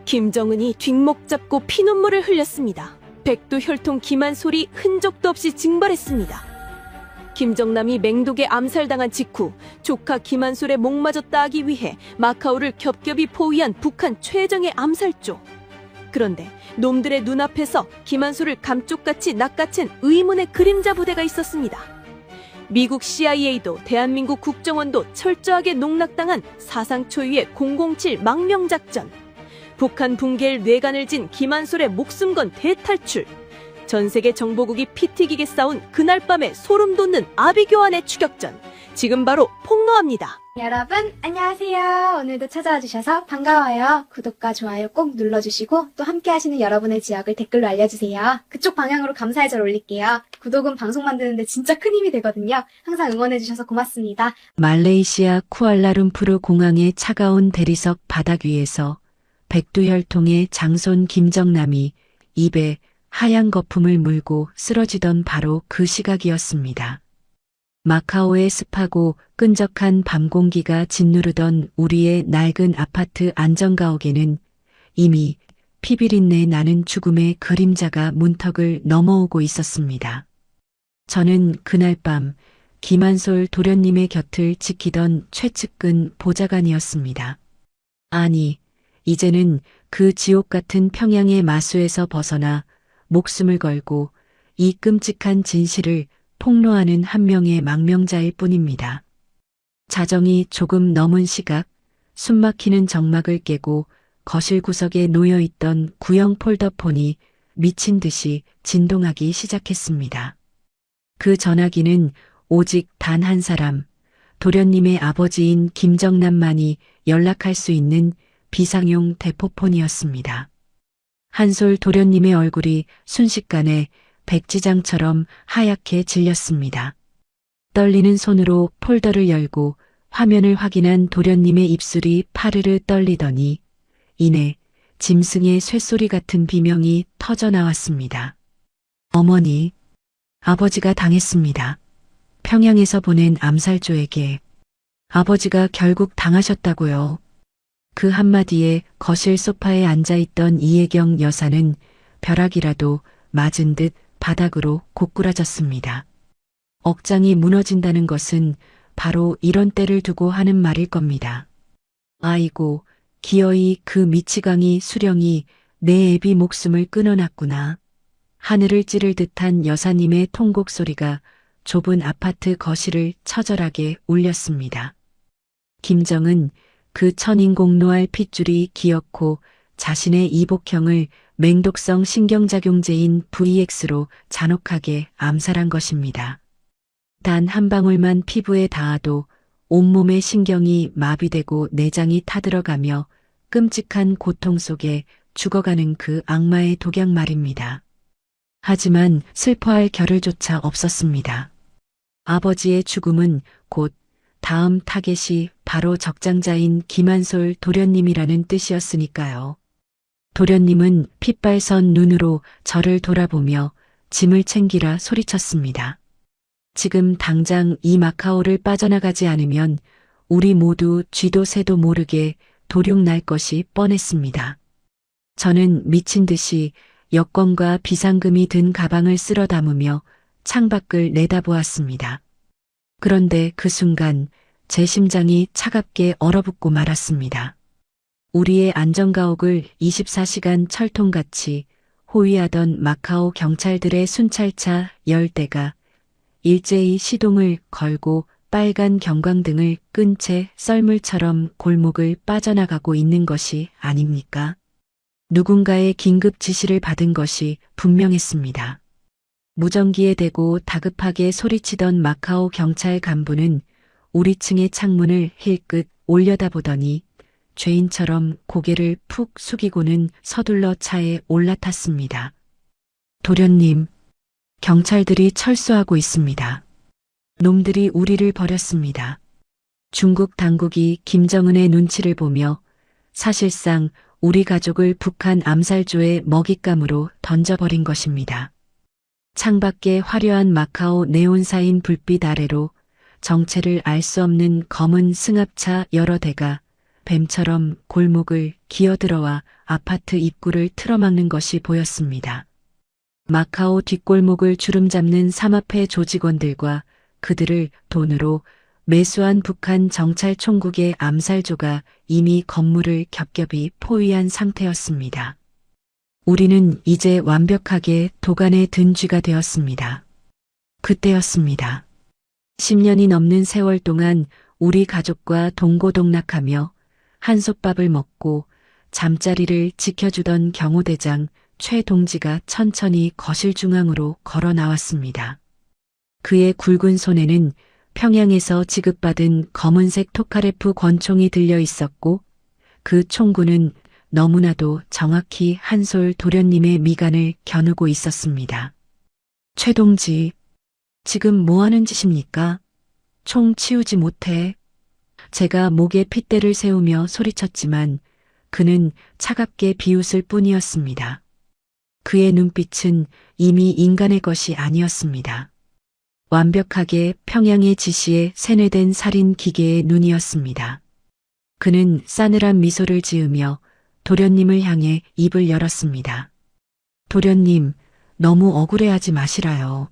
김정은이 뒷목 잡고 피눈물을 흘렸습니다. 백두 혈통 기만솔이 흔적도 없이 증발했습니다. 김정남이 맹독에 암살당한 직후 조카 기만솔의 목마저 따기 위해 마카오를 겹겹이 포위한 북한 최정의 암살조. 그런데 놈들의 눈앞에서 기만솔을 감쪽같이 낚아챈 의문의 그림자 부대가 있었습니다. 미국 CIA도 대한민국 국정원도 철저하게 농락당한 사상 초유의 007 망명작전. 북한 붕괴일 뇌관을 진 기만솔의 목숨 건 대탈출. 전세계 정보국이 피 튀기게 싸운 그날 밤의 소름 돋는 아비규환의 추격전. 지금 바로 폭로합니다. 여러분 안녕하세요. 오늘도 찾아와 주셔서 반가워요. 구독과 좋아요 꼭 눌러주시고 또 함께 하시는 여러분의 지역을 댓글로 알려주세요. 그쪽 방향으로 감사의 절 올릴게요. 구독은 방송 만드는데 진짜 큰 힘이 되거든요. 항상 응원해주셔서 고맙습니다. 말레이시아 쿠알라룸푸르 공항의 차가운 대리석 바닥 위에서 백두혈통의 장손 김정남이 입에 하얀 거품을 물고 쓰러지던 바로 그 시각이었습니다. 마카오의 습하고 끈적한 밤 공기가 짓누르던 우리의 낡은 아파트 안전가옥에는 이미 피비린내 나는 죽음의 그림자가 문턱을 넘어오고 있었습니다. 저는 그날 밤 김한솔 도련님의 곁을 지키던 최측근 보좌관이었습니다. 아니, 이제는 그 지옥 같은 평양의 마수에서 벗어나 목숨을 걸고 이 끔찍한 진실을 폭로하는 한 명의 망명자일 뿐입니다. 자정이 조금 넘은 시각, 숨막히는 정막을 깨고 거실 구석에 놓여있던 구형 폴더폰이 미친 듯이 진동하기 시작했습니다. 그 전화기는 오직 단 한 사람, 도련님의 아버지인 김정남만이 연락할 수 있는 비상용 대포폰이었습니다. 한솔 도련님의 얼굴이 순식간에 백지장처럼 하얗게 질렸습니다. 떨리는 손으로 폴더를 열고 화면을 확인한 도련님의 입술이 파르르 떨리더니 이내 짐승의 쇳소리 같은 비명이 터져 나왔습니다. 어머니, 아버지가 당했습니다. 평양에서 보낸 암살조에게 아버지가 결국 당하셨다고요. 그 한마디에 거실 소파에 앉아있던 이혜경 여사는 벼락이라도 맞은 듯 바닥으로 고꾸라졌습니다. 억장이 무너진다는 것은 바로 이런 때를 두고 하는 말일 겁니다. 아이고, 기어이 그 미치광이 수령이 내 애비 목숨을 끊어놨구나. 하늘을 찌를 듯한 여사님의 통곡 소리가 좁은 아파트 거실을 처절하게 울렸습니다. 김정은 그 천인공노할 핏줄이 기어코 자신의 이복형을 맹독성 신경작용제인 VX로 잔혹하게 암살한 것입니다. 단 한 방울만 피부에 닿아도 온몸의 신경이 마비되고 내장이 타들어가며 끔찍한 고통 속에 죽어가는 그 악마의 독약 말입니다. 하지만 슬퍼할 겨를조차 없었습니다. 아버지의 죽음은 곧 다음 타겟이 바로 적장자인 김한솔 도련님이라는 뜻이었으니까요. 도련님은 핏발선 눈으로 저를 돌아보며 짐을 챙기라 소리쳤습니다. 지금 당장 이 마카오를 빠져나가지 않으면 우리 모두 쥐도 새도 모르게 도륙 날 것이 뻔했습니다. 저는 미친 듯이 여권과 비상금이 든 가방을 쓸어 담으며 창밖을 내다보았습니다. 그런데 그 순간 제 심장이 차갑게 얼어붙고 말았습니다. 우리의 안전가옥을 24시간 철통같이 호위하던 마카오 경찰들의 순찰차 10대가 일제히 시동을 걸고 빨간 경광등을 끈 채 썰물처럼 골목을 빠져나가고 있는 것이 아닙니까? 누군가의 긴급 지시를 받은 것이 분명했습니다. 무전기에 대고 다급하게 소리치던 마카오 경찰 간부는 우리 층의 창문을 힐끗 올려다보더니 죄인처럼 고개를 푹 숙이고는 서둘러 차에 올라탔습니다. 도련님, 경찰들이 철수하고 있습니다. 놈들이 우리를 버렸습니다. 중국 당국이 김정은의 눈치를 보며 사실상 우리 가족을 북한 암살조의 먹잇감으로 던져버린 것입니다. 창밖에 화려한 마카오 네온사인 불빛 아래로 정체를 알 수 없는 검은 승합차 여러 대가 뱀처럼 골목을 기어들어와 아파트 입구를 틀어막는 것이 보였습니다. 마카오 뒷골목을 주름잡는 삼합회 조직원들과 그들을 돈으로 매수한 북한 정찰총국의 암살조가 이미 건물을 겹겹이 포위한 상태였습니다. 우리는 이제 완벽하게 도간에 든 쥐가 되었습니다. 그때였습니다. 10년이 넘는 세월 동안 우리 가족과 동고동락하며 한솥밥을 먹고 잠자리를 지켜주던 경호대장 최 동지가 천천히 거실 중앙으로 걸어 나왔습니다. 그의 굵은 손에는 평양에서 지급받은 검은색 토카레프 권총이 들려 있었고 그 총구는 너무나도 정확히 한솔 도련님의 미간을 겨누고 있었습니다. 최 동지, 지금 뭐 하는 짓입니까? 총 치우지 못해. 제가 목에 핏대를 세우며 소리쳤지만 그는 차갑게 비웃을 뿐이었습니다. 그의 눈빛은 이미 인간의 것이 아니었습니다. 완벽하게 평양의 지시에 세뇌된 살인 기계의 눈이었습니다. 그는 싸늘한 미소를 지으며 도련님을 향해 입을 열었습니다. 도련님, 너무 억울해하지 마시라요.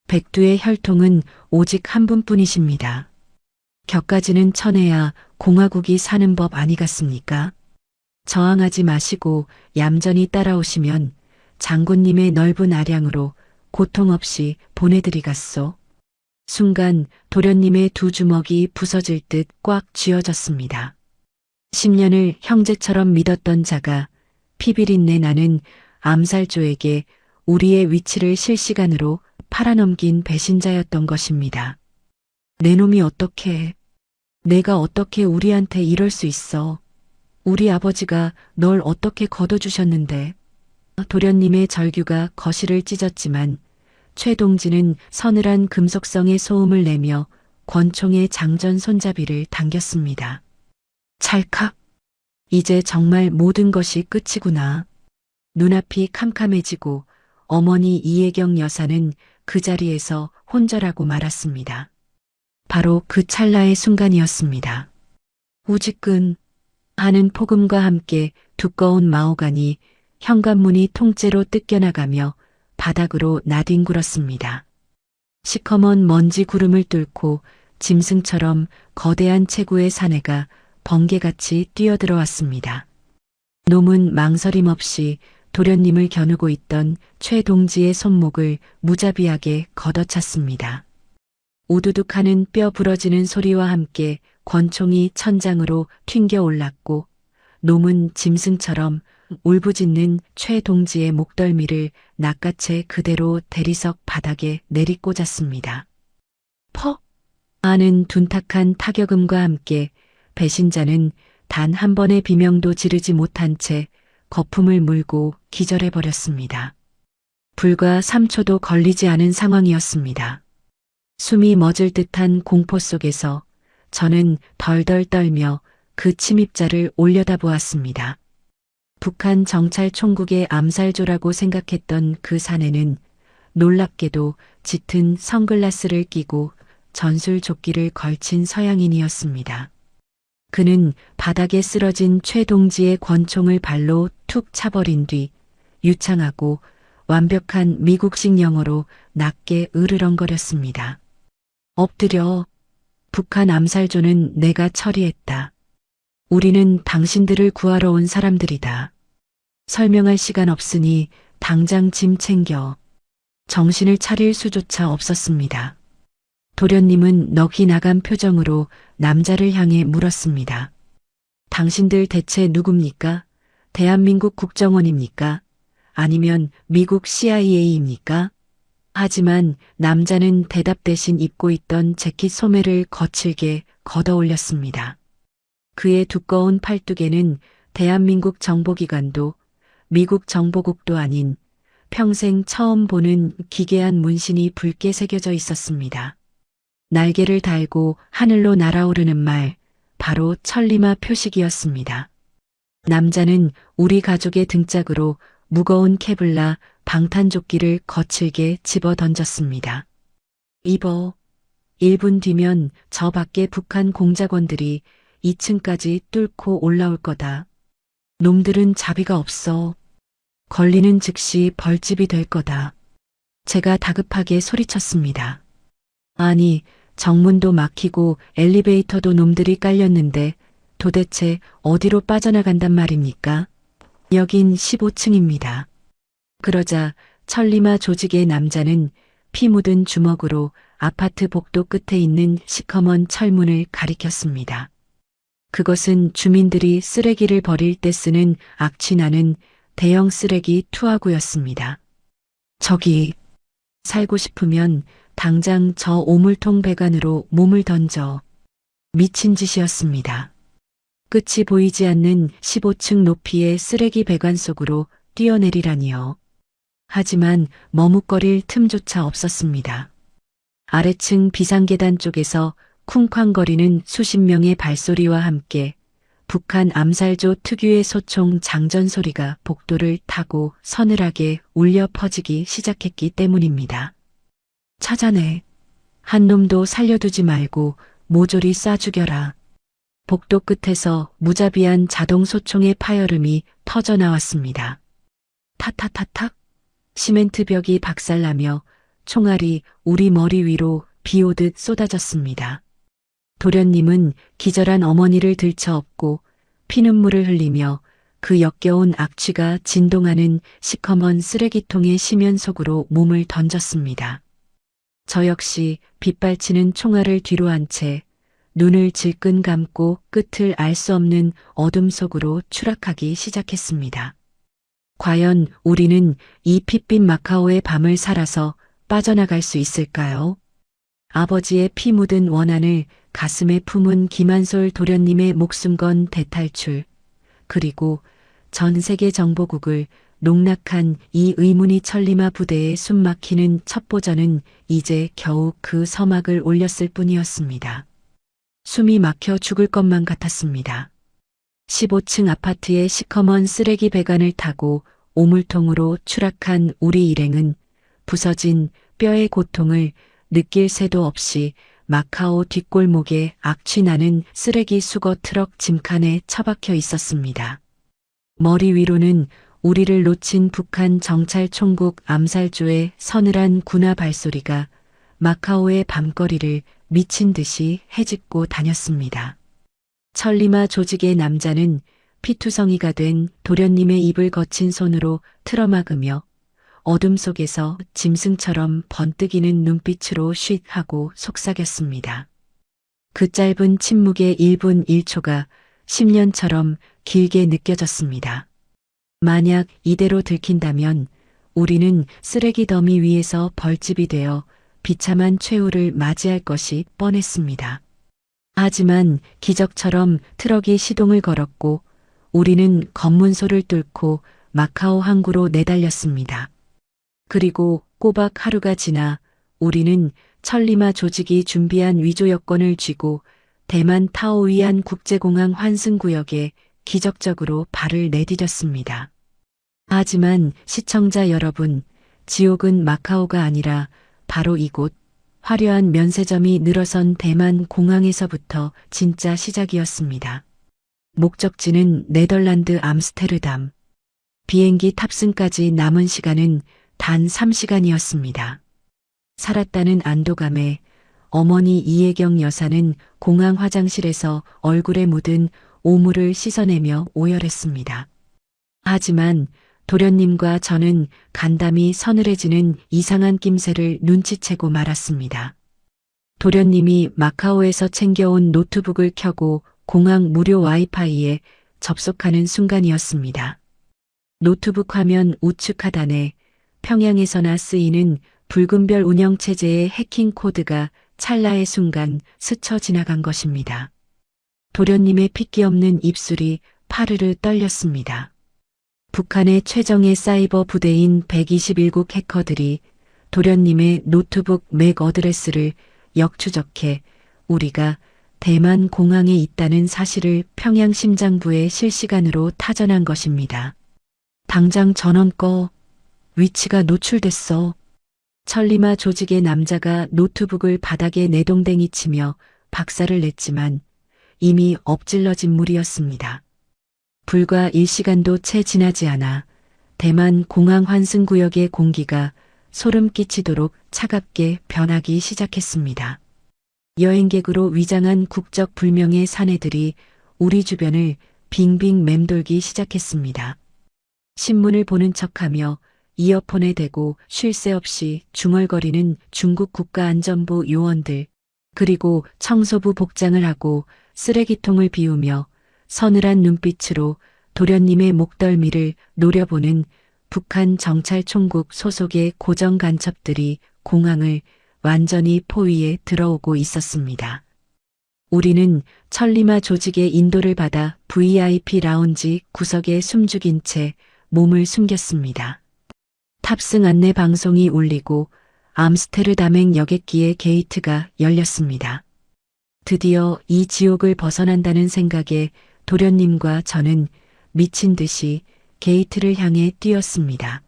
백두의 혈통은 오직 한 분뿐이십니다. 격가지는 쳐내야 공화국이 사는 법 아니겠습니까? 저항하지 마시고 얌전히 따라오시면 장군님의 넓은 아량으로 고통 없이 보내드리겠소. 순간 도련님의 두 주먹이 부서질 듯 꽉 쥐어졌습니다. 10년을 형제처럼 믿었던 자가 피비린내 나는 암살조에게 우리의 위치를 실시간으로 팔아넘긴 배신자였던 것입니다. 내 놈이 어떻게, 내가 어떻게 우리한테 이럴 수 있어. 우리 아버지가 널 어떻게 거둬주셨는데. 도련님의 절규가 거실을 찢었지만 최 동지는 서늘한 금속성의 소음을 내며 권총의 장전 손잡이를 당겼습니다. 찰칵. 이제 정말 모든 것이 끝이구나. 눈앞이 캄캄해지고 어머니 이혜경 여사는 그 자리에서 혼절하고 말았습니다. 바로 그 찰나의 순간이었습니다. 우지끈 하는 폭음과 함께 두꺼운 마호간이 현관문이 통째로 뜯겨나가며 바닥으로 나뒹굴었습니다. 시커먼 먼지 구름을 뚫고 짐승처럼 거대한 체구의 사내가 번개같이 뛰어들어왔습니다. 놈은 망설임 없이 도련님을 겨누고 있던 최 동지의 손목을 무자비하게 걷어찼습니다. 우두둑하는 뼈 부러지는 소리와 함께 권총이 천장으로 튕겨 올랐고 놈은 짐승처럼 울부짖는 최 동지의 목덜미를 낚아채 그대로 대리석 바닥에 내리꽂았습니다. 퍽! 하는 둔탁한 타격음과 함께 배신자는 단 한 번의 비명도 지르지 못한 채 거품을 물고 기절해버렸습니다. 불과 3초도 걸리지 않은 상황이었습니다. 숨이 멎을 듯한 공포 속에서 저는 덜덜 떨며 그 침입자를 올려다보았습니다. 북한 정찰총국의 암살조라고 생각했던 그 사내는 놀랍게도 짙은 선글라스를 끼고 전술조끼를 걸친 서양인이었습니다. 그는 바닥에 쓰러진 최 동지의 권총을 발로 툭 차버린 뒤 유창하고 완벽한 미국식 영어로 낮게 으르렁거렸습니다. 엎드려. 북한 암살조는 내가 처리했다. 우리는 당신들을 구하러 온 사람들이다. 설명할 시간 없으니 당장 짐 챙겨. 정신을 차릴 수조차 없었습니다. 도련님은 넋이 나간 표정으로 남자를 향해 물었습니다. 당신들 대체 누굽니까? 대한민국 국정원입니까? 아니면 미국 CIA입니까? 하지만 남자는 대답 대신 입고 있던 재킷 소매를 거칠게 걷어 올렸습니다. 그의 두꺼운 팔뚝에는 대한민국 정보기관도 미국 정보국도 아닌 평생 처음 보는 기괴한 문신이 붉게 새겨져 있었습니다. 날개를 달고 하늘로 날아오르는 말, 바로 천리마 표식이었습니다. 남자는 우리 가족의 등짝으로 무거운 케블라 방탄조끼를 거칠게 집어 던졌습니다. 입어. 1분 뒤면 저 밖에 북한 공작원들이 2층까지 뚫고 올라올 거다. 놈들은 자비가 없어. 걸리는 즉시 벌집이 될 거다. 제가 다급하게 소리쳤습니다. 아니, 정문도 막히고 엘리베이터도 놈들이 깔렸는데 도대체 어디로 빠져나간단 말입니까? 여긴 15층입니다. 그러자 천리마 조직의 남자는 피 묻은 주먹으로 아파트 복도 끝에 있는 시커먼 철문을 가리켰습니다. 그것은 주민들이 쓰레기를 버릴 때 쓰는 악취나는 대형 쓰레기 투하구였습니다. 저기, 살고 싶으면 당장 저 오물통 배관으로 몸을 던져. 미친 짓이었습니다. 끝이 보이지 않는 15층 높이의 쓰레기 배관 속으로 뛰어내리라니요. 하지만 머뭇거릴 틈조차 없었습니다. 아래층 비상계단 쪽에서 쿵쾅거리는 수십 명의 발소리와 함께 북한 암살조 특유의 소총 장전 소리가 복도를 타고 서늘하게 울려 퍼지기 시작했기 때문입니다. 찾아내. 한 놈도 살려두지 말고 모조리 쏴 죽여라. 복도 끝에서 무자비한 자동 소총의 파열음이 터져나왔습니다. 타타타탁. 시멘트 벽이 박살나며 총알이 우리 머리 위로 비오듯 쏟아졌습니다. 도련님은 기절한 어머니를 들쳐업고 피눈물을 흘리며 그 역겨운 악취가 진동하는 시커먼 쓰레기통의 시면 속으로 몸을 던졌습니다. 저 역시 빗발치는 총알을 뒤로 한 채 눈을 질끈 감고 끝을 알 수 없는 어둠 속으로 추락하기 시작했습니다. 과연 우리는 이 핏빛 마카오의 밤을 살아서 빠져나갈 수 있을까요? 아버지의 피 묻은 원한을 가슴에 품은 김한솔 도련님의 목숨 건 대탈출, 그리고 전 세계 정보국을 농락한 이 의문이 천리마 부대의 숨막히는 첩보전은 이제 겨우 그 서막을 올렸을 뿐이었습니다. 숨이 막혀 죽을 것만 같았습니다. 15층 아파트의 시커먼 쓰레기 배관을 타고 오물통으로 추락한 우리 일행은 부서진 뼈의 고통을 느낄 새도 없이 마카오 뒷골목에 악취나는 쓰레기 수거 트럭 짐칸에 처박혀 있었습니다. 머리 위로는 우리를 놓친 북한 정찰 총국 암살조의 서늘한 군화 발소리가 마카오의 밤거리를 미친 듯이 헤집고 다녔습니다. 천리마 조직의 남자는 피투성이가 된 도련님의 입을 거친 손으로 틀어막으며 어둠 속에서 짐승처럼 번뜩이는 눈빛으로 쉿 하고 속삭였습니다. 그 짧은 침묵의 1분 1초가 10년처럼 길게 느껴졌습니다. 만약 이대로 들킨다면 우리는 쓰레기 더미 위에서 벌집이 되어 비참한 최후를 맞이할 것이 뻔했습니다. 하지만 기적처럼 트럭이 시동을 걸었고 우리는 검문소를 뚫고 마카오 항구로 내달렸습니다. 그리고 꼬박 하루가 지나 우리는 천리마 조직이 준비한 위조 여권을 쥐고 대만 타오위안 국제공항 환승구역에 기적적으로 발을 내디뎠습니다. 하지만 시청자 여러분, 지옥은 마카오가 아니라 바로 이곳 화려한 면세점이 늘어선 대만 공항에서부터 진짜 시작이었습니다. 목적지는 네덜란드 암스테르담. 비행기 탑승까지 남은 시간은 단 3시간이었습니다. 살았다는 안도감에 어머니 이혜경 여사는 공항 화장실에서 얼굴에 묻은 오물을 씻어내며 오열했습니다. 하지만 도련님과 저는 간담이 서늘해지는 이상한 낌새를 눈치채고 말았습니다. 도련님이 마카오에서 챙겨온 노트북을 켜고 공항 무료 와이파이에 접속하는 순간이었습니다. 노트북 화면 우측 하단에 평양에서나 쓰이는 붉은 별 운영체제의 해킹 코드가 찰나의 순간 스쳐 지나간 것입니다. 도련님의 핏기 없는 입술이 파르르 떨렸습니다. 북한의 최정예 사이버 부대인 121국 해커들이 도련님의 노트북 맥 어드레스를 역추적해 우리가 대만 공항에 있다는 사실을 평양 심장부에 실시간으로 타전한 것입니다. 당장 전원 꺼. 위치가 노출됐어. 천리마 조직의 남자가 노트북을 바닥에 내동댕이 치며 박살을 냈지만 이미 엎질러진 물이었습니다. 불과 1시간도 채 지나지 않아 대만 공항 환승구역의 공기가 소름 끼치도록 차갑게 변하기 시작했습니다. 여행객으로 위장한 국적 불명의 사내들이 우리 주변을 빙빙 맴돌기 시작했습니다. 신문을 보는 척하며 이어폰에 대고 쉴 새 없이 중얼거리는 중국 국가안전부 요원들, 그리고 청소부 복장을 하고 쓰레기통을 비우며 서늘한 눈빛으로 도련님의 목덜미를 노려보는 북한 정찰총국 소속의 고정 간첩들이 공항을 완전히 포위에 들어오고 있었습니다. 우리는 천리마 조직의 인도를 받아 VIP 라운지 구석에 숨죽인 채 몸을 숨겼습니다. 탑승 안내 방송이 울리고 암스테르담행 여객기의 게이트가 열렸습니다. 드디어 이 지옥을 벗어난다는 생각에 도련님과 저는 미친 듯이 게이트를 향해 뛰었습니다.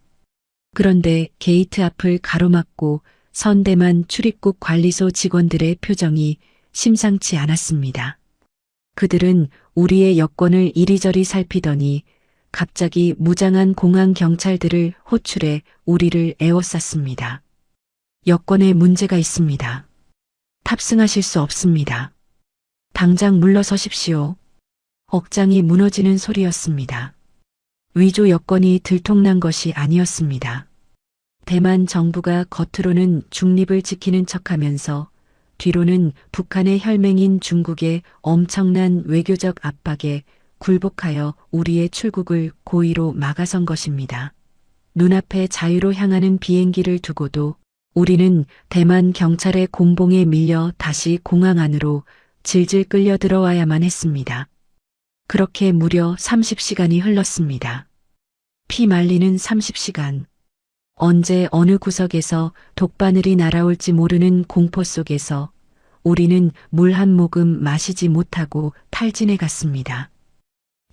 그런데 게이트 앞을 가로막고 선대만 출입국 관리소 직원들의 표정이 심상치 않았습니다. 그들은 우리의 여권을 이리저리 살피더니 갑자기 무장한 공항 경찰들을 호출해 우리를 에워쌌습니다. 여권에 문제가 있습니다. 탑승하실 수 없습니다. 당장 물러서십시오. 억장이 무너지는 소리였습니다. 위조 여권이 들통난 것이 아니었습니다. 대만 정부가 겉으로는 중립을 지키는 척하면서 뒤로는 북한의 혈맹인 중국의 엄청난 외교적 압박에 굴복하여 우리의 출국을 고의로 막아선 것입니다. 눈앞에 자유로 향하는 비행기를 두고도 우리는 대만 경찰의 공봉에 밀려 다시 공항 안으로 질질 끌려 들어와야만 했습니다. 그렇게 무려 30시간이 흘렀습니다. 피 말리는 30시간. 언제 어느 구석에서 독바늘이 날아올지 모르는 공포 속에서 우리는 물 한 모금 마시지 못하고 탈진해 갔습니다.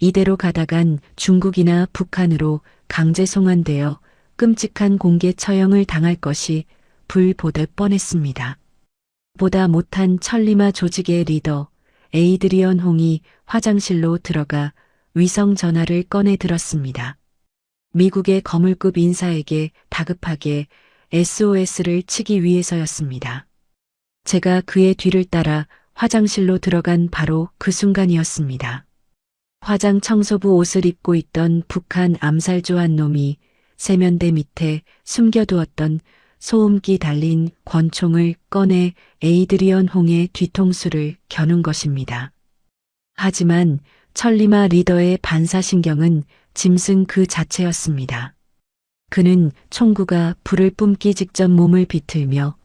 이대로 가다간 중국이나 북한으로 강제 송환되어 끔찍한 공개 처형을 당할 것이 불보듯 뻔했습니다. 보다 못한 천리마 조직의 리더 에이드리언 홍이 화장실로 들어가 위성 전화를 꺼내 들었습니다. 미국의 거물급 인사에게 다급하게 SOS를 치기 위해서였습니다. 제가 그의 뒤를 따라 화장실로 들어간 바로 그 순간이었습니다. 화장 청소부 옷을 입고 있던 북한 암살조 한 놈이 세면대 밑에 숨겨두었던 소음기 달린 권총을 꺼내 에이드리언 홍의 뒤통수를 겨눈 것입니다. 하지만 천리마 리더의 반사신경은 짐승 그 자체였습니다. 그는 총구가 불을 뿜기 직전 몸을 비틀며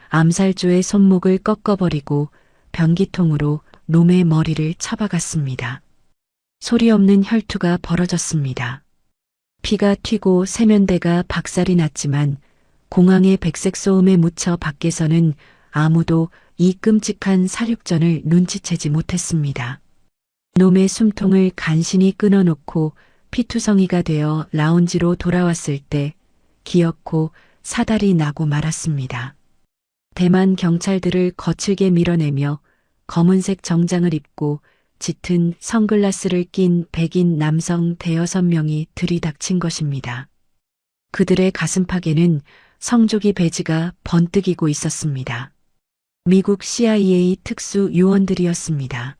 암살조의 손목을 꺾어버리고 변기통으로 놈의 머리를 쳐박았습니다. 소리 없는 혈투가 벌어졌습니다. 피가 튀고 세면대가 박살이 났지만 공항의 백색 소음에 묻혀 밖에서는 아무도 이 끔찍한 사륙전을 눈치채지 못했습니다. 놈의 숨통을 간신히 끊어놓고 피투성이가 되어 라운지로 돌아왔을 때 기어코 사달이 나고 말았습니다. 대만 경찰들을 거칠게 밀어내며 검은색 정장을 입고 짙은 선글라스를 낀 백인 남성 대여섯 명이 들이닥친 것입니다. 그들의 가슴팍에는 성조기 배지가 번뜩이고 있었습니다. 미국 CIA 특수 요원들이었습니다.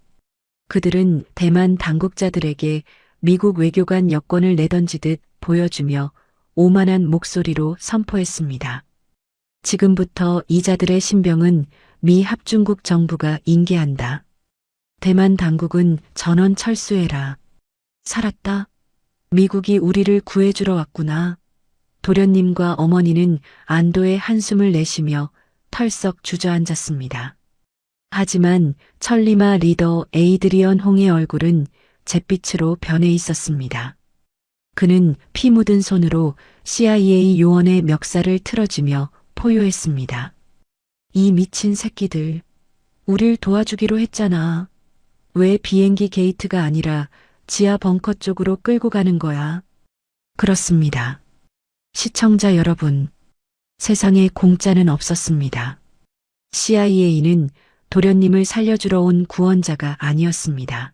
그들은 대만 당국자들에게 미국 외교관 여권을 내던지듯 보여주며 오만한 목소리로 선포했습니다. 지금부터 이자들의 신병은 미 합중국 정부가 인계한다. 대만 당국은 전원 철수해라. 살았다. 미국이 우리를 구해주러 왔구나. 도련님과 어머니는 안도의 한숨을 내쉬며 털썩 주저앉았습니다. 하지만 천리마 리더 에이드리언 홍의 얼굴은 잿빛으로 변해 있었습니다. 그는 피 묻은 손으로 CIA 요원의 멱살을 틀어주며 포효했습니다. 이 미친 새끼들, 우릴 도와주기로 했잖아. 왜 비행기 게이트가 아니라 지하 벙커 쪽으로 끌고 가는 거야? 그렇습니다. 시청자 여러분, 세상에 공짜는 없었습니다. CIA는 도련님을 살려주러 온 구원자가 아니었습니다.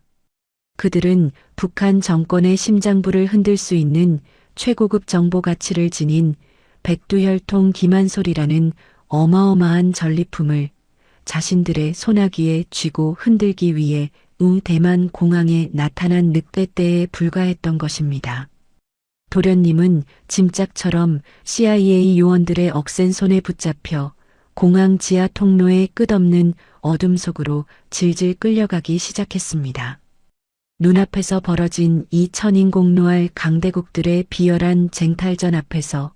그들은 북한 정권의 심장부를 흔들 수 있는 최고급 정보 가치를 지닌 백두혈통 기만솔이라는 어마어마한 전리품을 자신들의 소나기에 쥐고 흔들기 위해 대만 공항에 나타난 늑대 때에 불과했던 것입니다. 도련님은 짐짝처럼 CIA 요원들의 억센 손에 붙잡혀 공항 지하 통로의 끝없는 어둠 속으로 질질 끌려가기 시작했습니다. 눈앞에서 벌어진 이 천인공노할 강대국들의 비열한 쟁탈전 앞에서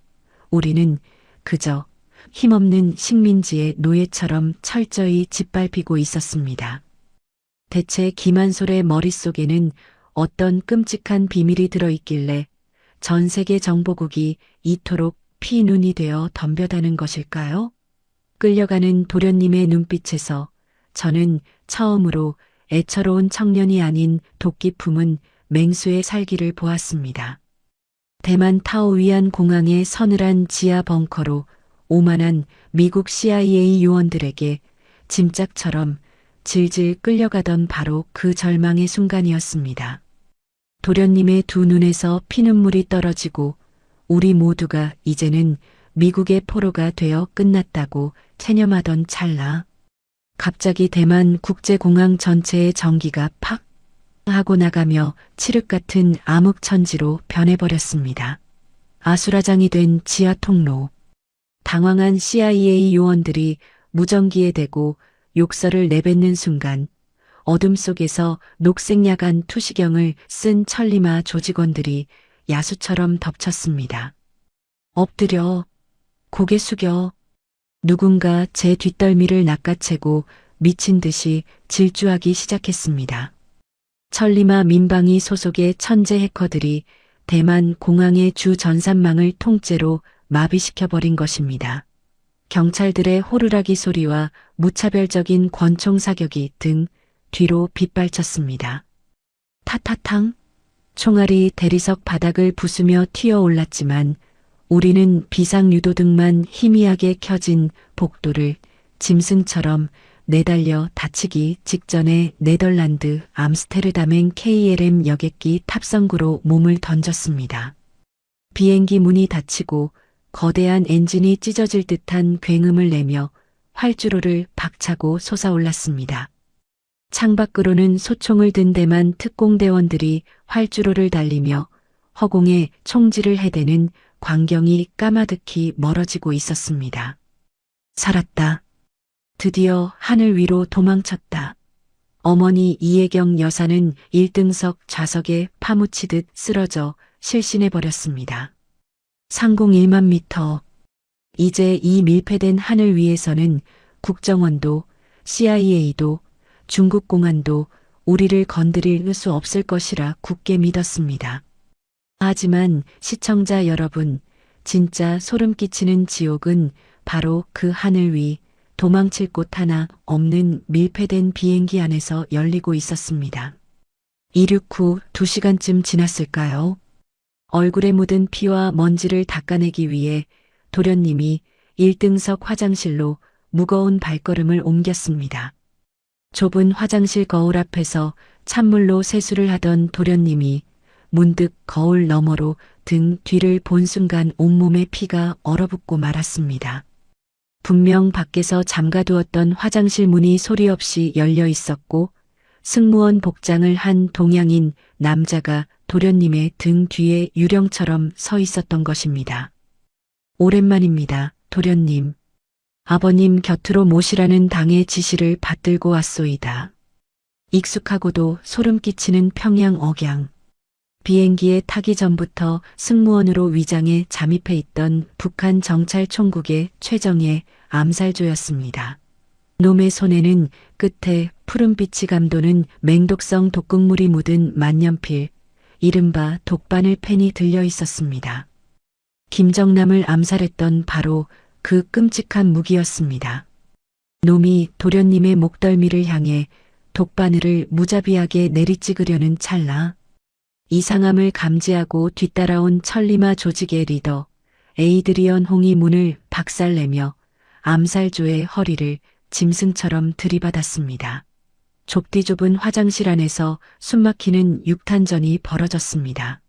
우리는 그저 힘없는 식민지의 노예처럼 철저히 짓밟히고 있었습니다. 대체 기만솔의 머릿속에는 어떤 끔찍한 비밀이 들어있길래 전 세계 정보국이 이토록 피눈이 되어 덤벼다는 것일까요? 끌려가는 도련님의 눈빛에서 저는 처음으로 애처로운 청년이 아닌 도끼 품은 맹수의 살기를 보았습니다. 대만 타오위안 공항의 서늘한 지하 벙커로 오만한 미국 CIA 요원들에게 짐짝처럼 질질 끌려가던 바로 그 절망의 순간이었습니다. 도련님의 두 눈에서 피눈물이 떨어지고 우리 모두가 이제는 미국의 포로가 되어 끝났다고 체념하던 찰나 갑자기 대만 국제공항 전체의 전기가 팍 하고 나가며 칠흑 같은 암흑천지로 변해버렸습니다. 아수라장이 된 지하 통로. 당황한 CIA 요원들이 무전기에 대고 욕설을 내뱉는 순간 어둠 속에서 녹색 야간 투시경을 쓴 천리마 조직원들이 야수처럼 덮쳤습니다. 엎드려, 고개 숙여. 누군가 제 뒷덜미를 낚아채고 미친 듯이 질주하기 시작했습니다. 천리마 민방위 소속의 천재 해커들이 대만 공항의 주 전산망을 통째로 마비시켜버린 것입니다. 경찰들의 호루라기 소리와 무차별적인 권총 사격이 등 뒤로 빗발쳤습니다. 타타탕! 총알이 대리석 바닥을 부수며 튀어올랐지만 우리는 비상유도등만 희미하게 켜진 복도를 짐승처럼 내달려 다치기 직전에 네덜란드 암스테르담행 KLM 여객기 탑승구로 몸을 던졌습니다. 비행기 문이 닫히고 거대한 엔진이 찢어질 듯한 굉음을 내며 활주로를 박차고 솟아올랐습니다. 창밖으로는 소총을 든 대만 특공대원들이 활주로를 달리며 허공에 총질을 해대는 광경이 까마득히 멀어지고 있었습니다. 살았다. 드디어 하늘 위로 도망쳤다. 어머니 이혜경 여사는 1등석 좌석에 파묻히듯 쓰러져 실신해버렸습니다. 상공 1만 미터. 이제 이 밀폐된 하늘 위에서는 국정원도 CIA도 중국 공안도 우리를 건드릴 수 없을 것이라 굳게 믿었습니다. 하지만 시청자 여러분, 진짜 소름 끼치는 지옥은 바로 그 하늘 위 도망칠 곳 하나 없는 밀폐된 비행기 안에서 열리고 있었습니다. 이륙 후 2시간쯤 지났을까요? 얼굴에 묻은 피와 먼지를 닦아내기 위해 도련님이 1등석 화장실로 무거운 발걸음을 옮겼습니다. 좁은 화장실 거울 앞에서 찬물로 세수를 하던 도련님이 문득 거울 너머로 등 뒤를 본 순간 온몸에 피가 얼어붙고 말았습니다. 분명 밖에서 잠가두었던 화장실 문이 소리 없이 열려 있었고 승무원 복장을 한 동양인 남자가 도련님의 등 뒤에 유령처럼 서 있었던 것입니다. 오랜만입니다, 도련님. 아버님 곁으로 모시라는 당의 지시를 받들고 왔소이다. 익숙하고도 소름 끼치는 평양 억양. 비행기에 타기 전부터 승무원으로 위장해 잠입해 있던 북한 정찰총국의 최정예 암살조였습니다. 놈의 손에는 끝에 푸른빛이 감도는 맹독성 독극물이 묻은 만년필, 이른바 독바늘 펜이 들려 있었습니다. 김정남을 암살했던 바로 그 끔찍한 무기였습니다. 놈이 도련님의 목덜미를 향해 독바늘을 무자비하게 내리찍으려는 찰나 이상함을 감지하고 뒤따라온 천리마 조직의 리더 에이드리언 홍이 문을 박살내며 암살조의 허리를 짐승처럼 들이받았습니다. 좁디 좁은 화장실 안에서 숨막히는 육탄전이 벌어졌습니다.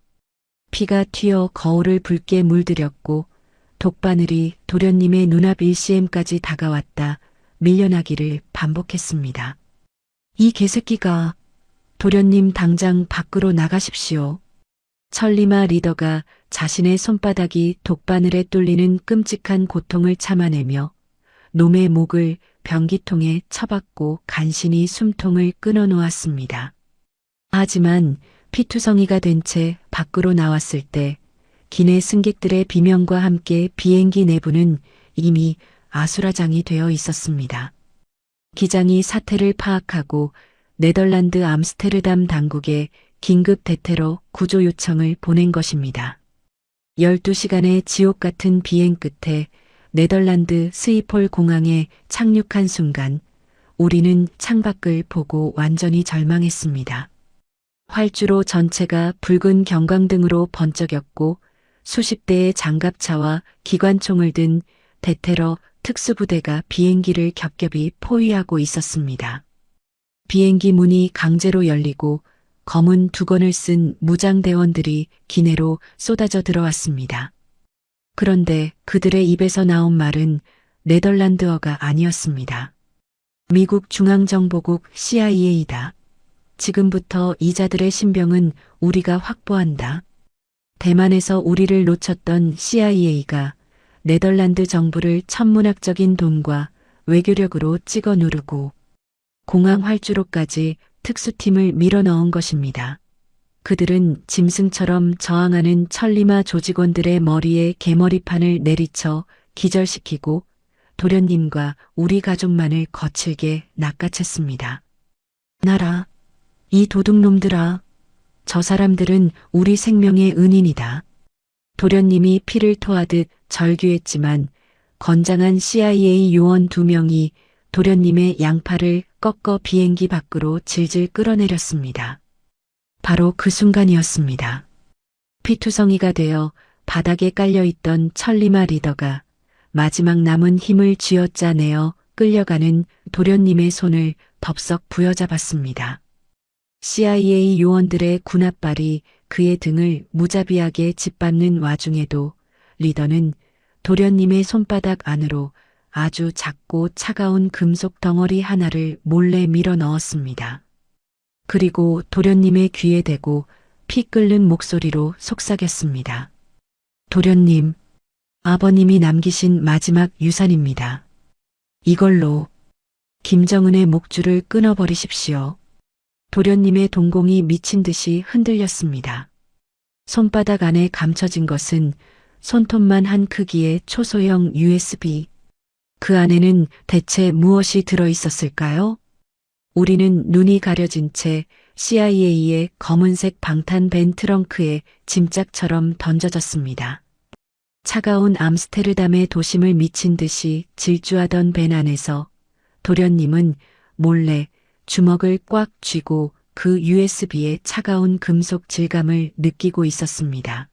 피가 튀어 거울을 붉게 물들였고 독바늘이 도련님의 눈앞 일시엠까지 다가왔다 밀려나기를 반복했습니다. 이 개새끼가 도련님 당장 밖으로 나가십시오. 천리마 리더가 자신의 손바닥이 독바늘에 뚫리는 끔찍한 고통을 참아내며 놈의 목을 변기통에 쳐박고 간신히 숨통을 끊어놓았습니다. 하지만 피투성이가 된 채 밖으로 나왔을 때 기내 승객들의 비명과 함께 비행기 내부는 이미 아수라장이 되어 있었습니다. 기장이 사태를 파악하고 네덜란드 암스테르담 당국에 긴급 대테러 구조 요청을 보낸 것입니다. 12시간의 지옥 같은 비행 끝에 네덜란드 스이폴 공항에 착륙한 순간 우리는 창밖을 보고 완전히 절망했습니다. 활주로 전체가 붉은 경광등으로 번쩍였고 수십 대의 장갑차와 기관총을 든 대테러 특수부대가 비행기를 겹겹이 포위하고 있었습니다. 비행기 문이 강제로 열리고 검은 두건을 쓴 무장대원들이 기내로 쏟아져 들어왔습니다. 그런데 그들의 입에서 나온 말은 네덜란드어가 아니었습니다. 미국 중앙정보국 CIA다. 지금부터 이자들의 신병은 우리가 확보한다. 대만에서 우리를 놓쳤던 CIA가 네덜란드 정부를 천문학적인 돈과 외교력으로 찍어 누르고 공항 활주로까지 특수팀을 밀어넣은 것입니다. 그들은 짐승처럼 저항하는 천리마 조직원들의 머리에 개머리판을 내리쳐 기절시키고 도련님과 우리 가족만을 거칠게 낚아챘습니다. 나라, 이 도둑놈들아, 저 사람들은 우리 생명의 은인이다. 도련님이 피를 토하듯 절규했지만 건장한 CIA 요원 2명이 도련님의 양팔을 꺾어 비행기 밖으로 질질 끌어내렸습니다. 바로 그 순간이었습니다. 피투성이가 되어 바닥에 깔려있던 천리마 리더가 마지막 남은 힘을 쥐어짜내어 끌려가는 도련님의 손을 덥석 부여잡았습니다. CIA 요원들의 군홧발이 그의 등을 무자비하게 짓밟는 와중에도 리더는 도련님의 손바닥 안으로 아주 작고 차가운 금속 덩어리 하나를 몰래 밀어 넣었습니다. 그리고 도련님의 귀에 대고 피 끓는 목소리로 속삭였습니다. 도련님, 아버님이 남기신 마지막 유산입니다. 이걸로 김정은의 목줄을 끊어버리십시오. 도련님의 동공이 미친 듯이 흔들렸습니다. 손바닥 안에 감춰진 것은 손톱만 한 크기의 초소형 USB. 그 안에는 대체 무엇이 들어있었을까요? 우리는 눈이 가려진 채 CIA의 검은색 방탄 벤 트렁크에 짐짝처럼 던져졌습니다. 차가운 암스테르담의 도심을 미친 듯이 질주하던 벤 안에서 도련님은 몰래 주먹을 꽉 쥐고 그 USB의 차가운 금속 질감을 느끼고 있었습니다.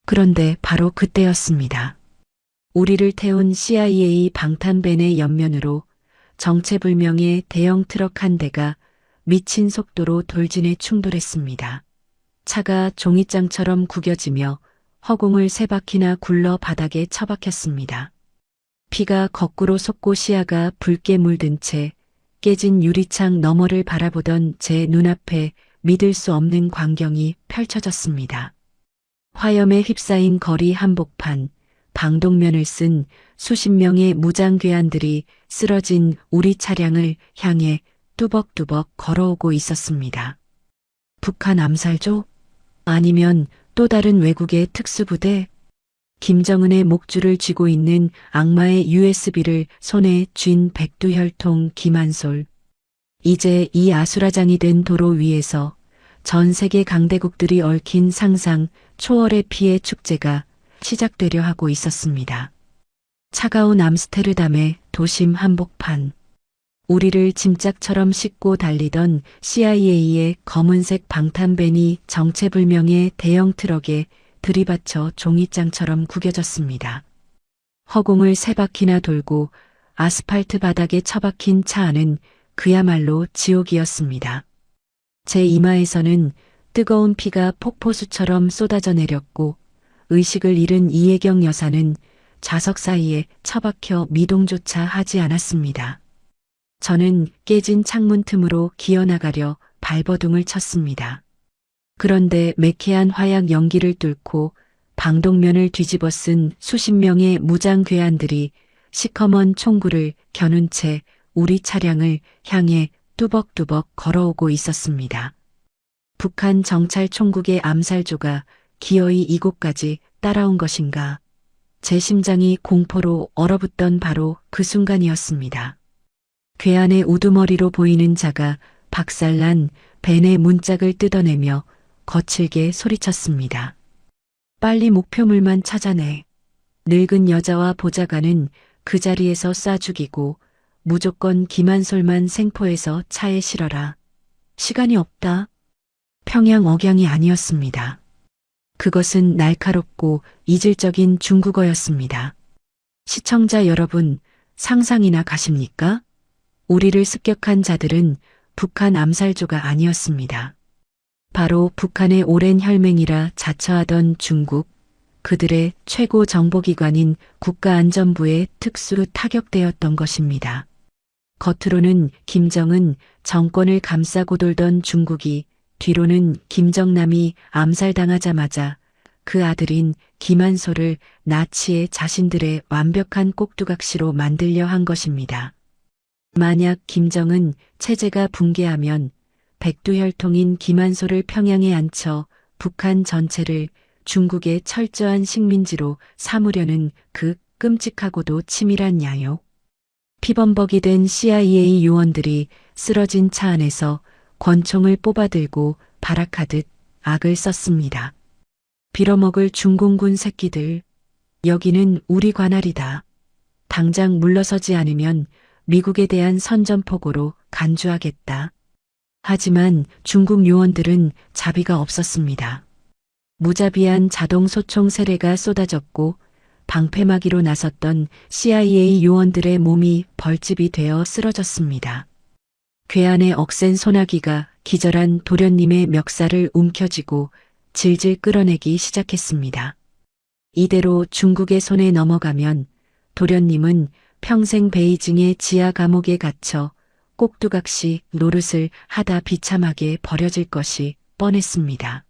그런데 바로 그때였습니다. 우리를 태운 CIA 방탄벤의 옆면으로 정체불명의 대형 트럭 한 대가 미친 속도로 돌진해 충돌했습니다. 차가 종이장처럼 구겨지며 허공을 3바퀴나 굴러 바닥에 처박혔습니다. 피가 거꾸로 솟고 시야가 붉게 물든 채 깨진 유리창 너머를 바라보던 제 눈앞에 믿을 수 없는 광경이 펼쳐졌습니다. 화염에 휩싸인 거리 한복판, 방독면을 쓴 수십 명의 무장괴한들이 쓰러진 우리 차량을 향해 뚜벅뚜벅 걸어오고 있었습니다. 북한 암살조? 아니면 또 다른 외국의 특수부대? 김정은의 목줄을 쥐고 있는 악마의 USB를 손에 쥔 백두혈통 김한솔. 이제 이 아수라장이 된 도로 위에서 전 세계 강대국들이 얽힌 상상 초월의 피해 축제가 시작되려 하고 있었습니다. 차가운 암스테르담의 도심 한복판. 우리를 짐짝처럼 싣고 달리던 CIA의 검은색 방탄벤이 정체불명의 대형 트럭에 들이받쳐 종이장처럼 구겨졌습니다. 허공을 3바퀴나 돌고 아스팔트 바닥에 처박힌 차 안은 그야말로 지옥이었습니다. 제 이마에서는 뜨거운 피가 폭포수처럼 쏟아져 내렸고 의식을 잃은 이혜경 여사는 좌석 사이에 처박혀 미동조차 하지 않았습니다. 저는 깨진 창문 틈으로 기어나가려 발버둥을 쳤습니다. 그런데 매캐한 화약 연기를 뚫고 방독면을 뒤집어 쓴 수십 명의 무장 괴한들이 시커먼 총구를 겨눈 채 우리 차량을 향해 뚜벅뚜벅 걸어오고 있었습니다. 북한 정찰 총국의 암살조가 기어이 이곳까지 따라온 것인가. 제 심장이 공포로 얼어붙던 바로 그 순간이었습니다. 괴한의 우두머리로 보이는 자가 박살난 벤의 문짝을 뜯어내며 거칠게 소리쳤습니다. 빨리 목표물만 찾아내. 늙은 여자와 보좌관은 그 자리에서 쏴 죽이고 무조건 김한솔만 생포해서 차에 실어라. 시간이 없다. 평양 억양이 아니었습니다. 그것은 날카롭고 이질적인 중국어였습니다. 시청자 여러분, 상상이나 가십니까? 우리를 습격한 자들은 북한 암살조가 아니었습니다. 바로 북한의 오랜 혈맹이라 자처하던 중국, 그들의 최고 정보기관인 국가안전부에 특수 타격대였던 것입니다. 겉으로는 김정은 정권을 감싸고 돌던 중국이 뒤로는 김정남이 암살당하자마자 그 아들인 김한솔을 나치의 자신들의 완벽한 꼭두각시로 만들려 한 것입니다. 만약 김정은 체제가 붕괴하면 백두혈통인 김한솔을 평양에 앉혀 북한 전체를 중국의 철저한 식민지로 삼으려는 그 끔찍하고도 치밀한 야욕. 피범벅이 된 CIA 요원들이 쓰러진 차 안에서 권총을 뽑아들고 발악하듯 악을 썼습니다. 빌어먹을 중공군 새끼들. 여기는 우리 관할이다. 당장 물러서지 않으면 미국에 대한 선전포고로 간주하겠다. 하지만 중국 요원들은 자비가 없었습니다. 무자비한 자동 소총 세례가 쏟아졌고 방패막이로 나섰던 CIA 요원들의 몸이 벌집이 되어 쓰러졌습니다. 괴한의 억센 소나기가 기절한 도련님의 멱살을 움켜쥐고 질질 끌어내기 시작했습니다. 이대로 중국의 손에 넘어가면 도련님은 평생 베이징의 지하 감옥에 갇혀 꼭두각시 노릇을 하다 비참하게 버려질 것이 뻔했습니다.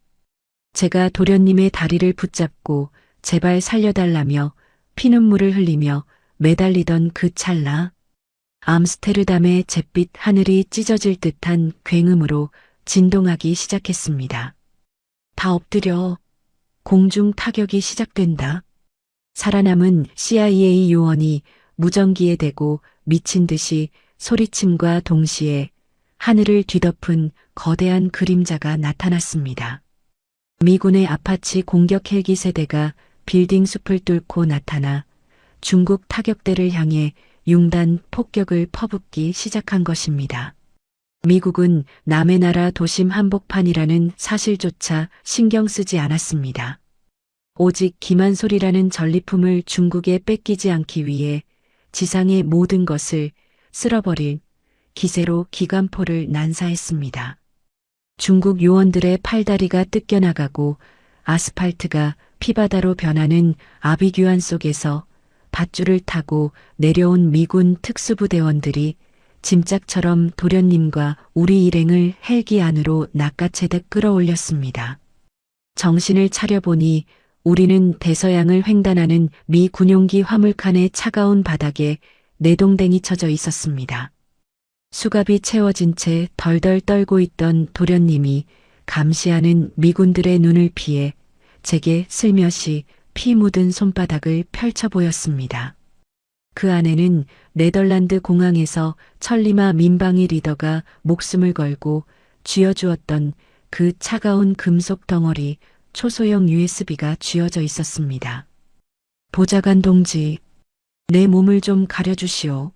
제가 도련님의 다리를 붙잡고 제발 살려달라며 피눈물을 흘리며 매달리던 그 찰나 암스테르담의 잿빛 하늘이 찢어질 듯한 굉음으로 진동하기 시작했습니다. 다 엎드려. 공중 타격이 시작된다. 살아남은 CIA 요원이 무전기에 대고 미친 듯이 소리침과 동시에 하늘을 뒤덮은 거대한 그림자가 나타났습니다. 미군의 아파치 공격 헬기 세대가 빌딩 숲을 뚫고 나타나 중국 타격대를 향해 융단 폭격을 퍼붓기 시작한 것입니다. 미국은 남의 나라 도심 한복판이라는 사실조차 신경 쓰지 않았습니다. 오직 김한솔이라는 전리품을 중국에 뺏기지 않기 위해 지상의 모든 것을 쓸어버릴 기세로 기관포를 난사했습니다. 중국 요원들의 팔다리가 뜯겨나가고 아스팔트가 피바다로 변하는 아비규환 속에서 밧줄을 타고 내려온 미군 특수부대원들이 짐짝처럼 도련님과 우리 일행을 헬기 안으로 낚아채듯 끌어올렸습니다. 정신을 차려보니 우리는 대서양을 횡단하는 미 군용기 화물칸의 차가운 바닥에 내동댕이 쳐져 있었습니다. 수갑이 채워진 채 덜덜 떨고 있던 도련님이 감시하는 미군들의 눈을 피해 제게 슬며시 피 묻은 손바닥을 펼쳐 보였습니다. 그 안에는 네덜란드 공항에서 천리마 민방위 리더가 목숨을 걸고 쥐어주었던 그 차가운 금속 덩어리 초소형 USB가 쥐어져 있었습니다. 보좌관 동지, 내 몸을 좀 가려주시오.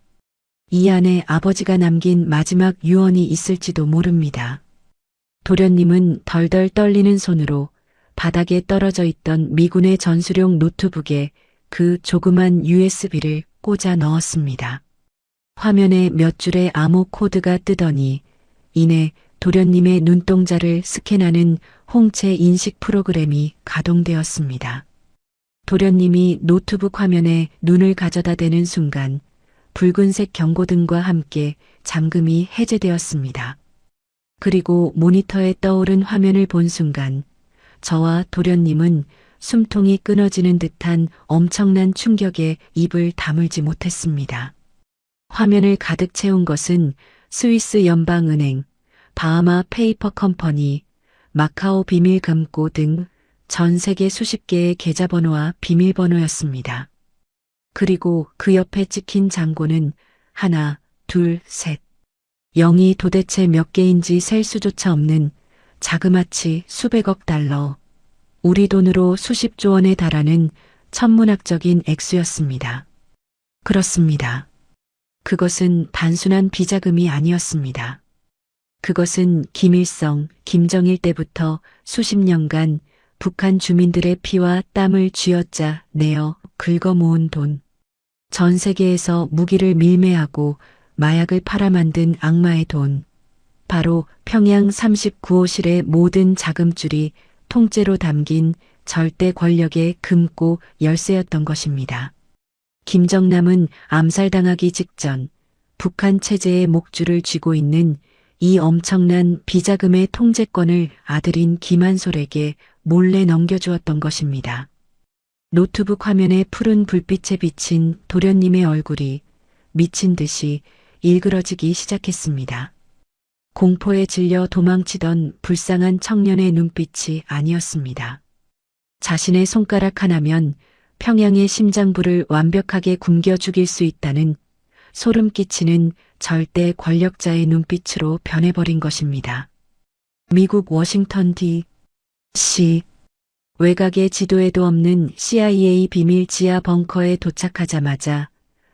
이 안에 아버지가 남긴 마지막 유언이 있을지도 모릅니다. 도련님은 덜덜 떨리는 손으로 바닥에 떨어져 있던 미군의 전술용 노트북에 그 조그만 USB를 꽂아 넣었습니다. 화면에 몇 줄의 암호 코드가 뜨더니 이내 도련님의 눈동자를 스캔하는 홍채 인식 프로그램이 가동되었습니다. 도련님이 노트북 화면에 눈을 가져다 대는 순간 붉은색 경고등과 함께 잠금이 해제되었습니다. 그리고 모니터에 떠오른 화면을 본 순간 저와 도련님은 숨통이 끊어지는 듯한 엄청난 충격에 입을 다물지 못했습니다. 화면을 가득 채운 것은 스위스 연방은행, 바하마 페이퍼 컴퍼니, 마카오 비밀 금고 등 전 세계 수십 개의 계좌번호와 비밀번호였습니다. 그리고 그 옆에 찍힌 잔고는 하나, 둘, 셋. 0이 도대체 몇 개인지 셀 수조차 없는 자그마치 수백억 달러, 우리 돈으로 수십조 원에 달하는 천문학적인 액수였습니다. 그렇습니다. 그것은 단순한 비자금이 아니었습니다. 그것은 김일성, 김정일 때부터 수십 년간 북한 주민들의 피와 땀을 쥐어짜 내어 긁어 모은 돈. 전 세계에서 무기를 밀매하고 마약을 팔아 만든 악마의 돈. 바로 평양 39호실의 모든 자금줄이 통째로 담긴 절대 권력의 금고 열쇠였던 것입니다. 김정남은 암살당하기 직전 북한 체제의 목줄을 쥐고 있는 이 엄청난 비자금의 통제권을 아들인 김한솔에게 몰래 넘겨주었던 것입니다. 노트북 화면에 푸른 불빛에 비친 도련님의 얼굴이 미친 듯이 일그러지기 시작했습니다. 공포에 질려 도망치던 불쌍한 청년의 눈빛이 아니었습니다. 자신의 손가락 하나면 평양의 심장부를 완벽하게 굶겨 죽일 수 있다는 소름 끼치는 절대 권력자의 눈빛으로 변해버린 것입니다. 미국 워싱턴 D.C. 외곽의 지도에도 없는 CIA 비밀 지하 벙커에 도착하자마자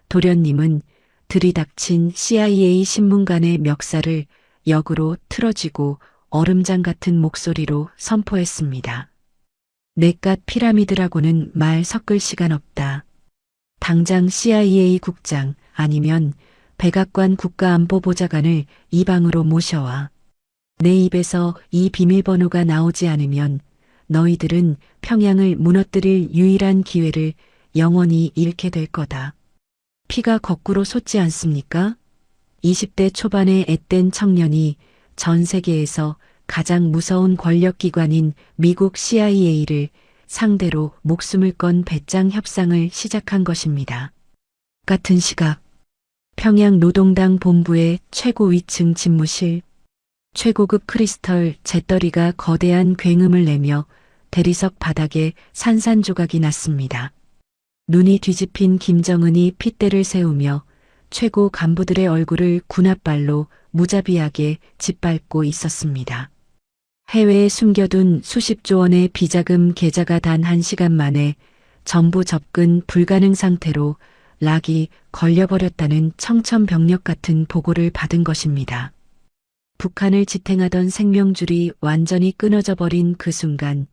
도련님은 들이닥친 CIA 신문관의 멱살을 역으로 틀어쥐고 얼음장 같은 목소리로 선포했습니다. 내깟 피라미드라고는 말 섞을 시간 없다. 당장 CIA 국장 아니면 백악관 국가안보보좌관을 이 방으로 모셔와. 내 입에서 이 비밀번호가 나오지 않으면 너희들은 평양을 무너뜨릴 유일한 기회를 영원히 잃게 될 거다. 피가 거꾸로 솟지 않습니까? 20대 초반의 앳된 청년이 전 세계에서 가장 무서운 권력기관인 미국 CIA를 상대로 목숨을 건 배짱 협상을 시작한 것입니다. 같은 시각 평양 노동당 본부의 최고 위층 집무실, 최고급 크리스털 잿더리가 거대한 굉음을 내며 대리석 바닥에 산산조각이 났습니다. 눈이 뒤집힌 김정은이 핏대를 세우며 최고 간부들의 얼굴을 군홧발로 무자비하게 짓밟고 있었습니다. 해외에 숨겨둔 수십조 원의 비자금 계좌가 단 1시간 만에 전부 접근 불가능 상태로 락이 걸려버렸다는 청천벽력 같은 보고를 받은 것입니다. 북한을 지탱하던 생명줄이 완전히 끊어져 버린 그 순간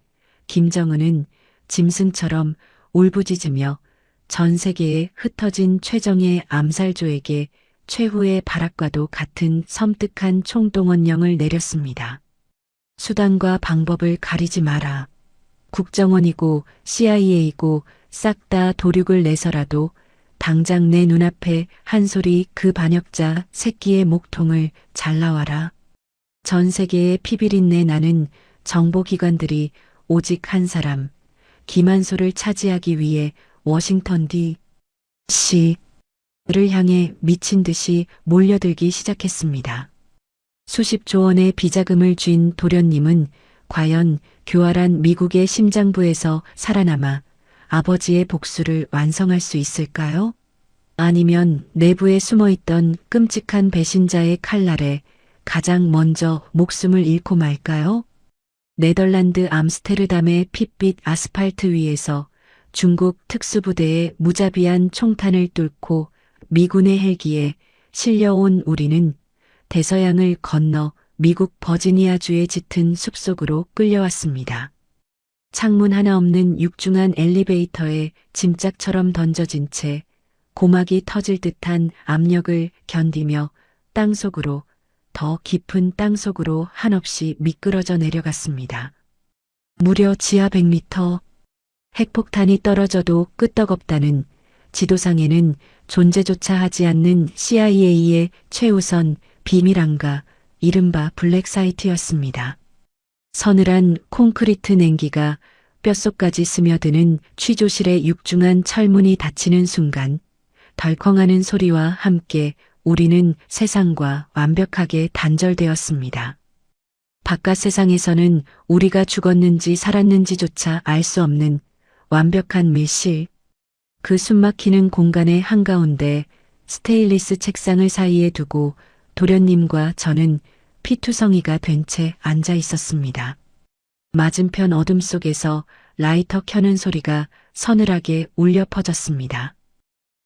김정은은 짐승처럼 울부짖으며 전 세계에 흩어진 최정예 암살조에게 최후의 발악과도 같은 섬뜩한 총동원령을 내렸습니다. 수단과 방법을 가리지 마라. 국정원이고 CIA이고 싹 다 도륙을 내서라도 당장 내 눈앞에 한 소리 그 반역자 새끼의 목통을 잘라와라. 전 세계에 피비린내 나는 정보기관들이 오직 한 사람, 김한솔을 차지하기 위해 워싱턴 D.C.를 향해 미친 듯이 몰려들기 시작했습니다. 수십조 원의 비자금을 쥔 도련님은 과연 교활한 미국의 심장부에서 살아남아 아버지의 복수를 완성할 수 있을까요? 아니면 내부에 숨어있던 끔찍한 배신자의 칼날에 가장 먼저 목숨을 잃고 말까요? 네덜란드 암스테르담의 핏빛 아스팔트 위에서 중국 특수부대의 무자비한 총탄을 뚫고 미군의 헬기에 실려온 우리는 대서양을 건너 미국 버지니아주의 짙은 숲속으로 끌려왔습니다. 창문 하나 없는 육중한 엘리베이터에 짐짝처럼 던져진 채 고막이 터질 듯한 압력을 견디며 땅속으로, 더 깊은 땅속으로 한없이 미끄러져 내려갔습니다. 무려 지하 100m, 핵폭탄이 떨어져도 끄떡없다는 지도상에는 존재조차 하지 않는 CIA의 최우선 비밀항가, 이른바 블랙사이트였습니다. 서늘한 콘크리트 냉기가 뼛속까지 스며드는 취조실의 육중한 철문이 닫히는 순간 덜컹하는 소리와 함께 우리는 세상과 완벽하게 단절되었습니다. 바깥 세상에서는 우리가 죽었는지 살았는지조차 알 수 없는 완벽한 밀실. 그 숨막히는 공간의 한가운데 스테인리스 책상을 사이에 두고 도련님과 저는 피투성이가 된 채 앉아 있었습니다. 맞은편 어둠 속에서 라이터 켜는 소리가 서늘하게 울려 퍼졌습니다.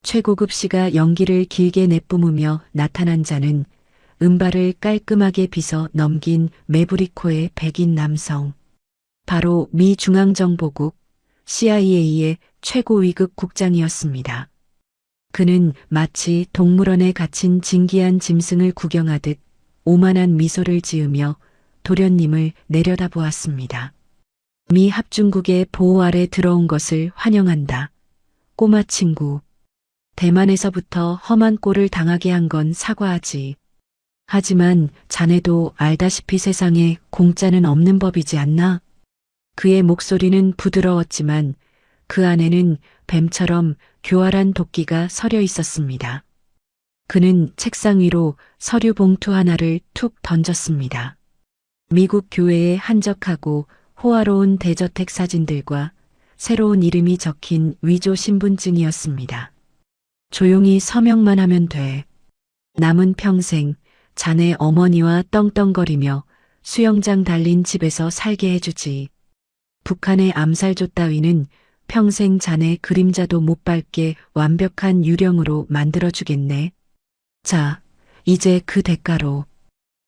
최고급 씨가 연기를 길게 내뿜으며 나타난 자는 은발을 깔끔하게 빗어 넘긴 매부리코의 백인 남성. 바로 미 중앙정보국 CIA의 최고 위급 국장이었습니다. 그는 마치 동물원에 갇힌 진기한 짐승을 구경하듯 오만한 미소를 지으며 도련님을 내려다보았습니다. 미 합중국의 보호 아래 들어온 것을 환영한다. 꼬마 친구. 대만에서부터 험한 꼴을 당하게 한 건 사과하지. 하지만 자네도 알다시피 세상에 공짜는 없는 법이지 않나? 그의 목소리는 부드러웠지만 그 안에는 뱀처럼 교활한 도끼가 서려 있었습니다. 그는 책상 위로 서류 봉투 하나를 툭 던졌습니다. 미국 교회의 한적하고 호화로운 대저택 사진들과 새로운 이름이 적힌 위조 신분증이었습니다. 조용히 서명만 하면 돼. 남은 평생 자네 어머니와 떵떵거리며 수영장 달린 집에서 살게 해주지. 북한의 암살조 따위는 평생 자네 그림자도 못 밟게 완벽한 유령으로 만들어주겠네. 자, 이제 그 대가로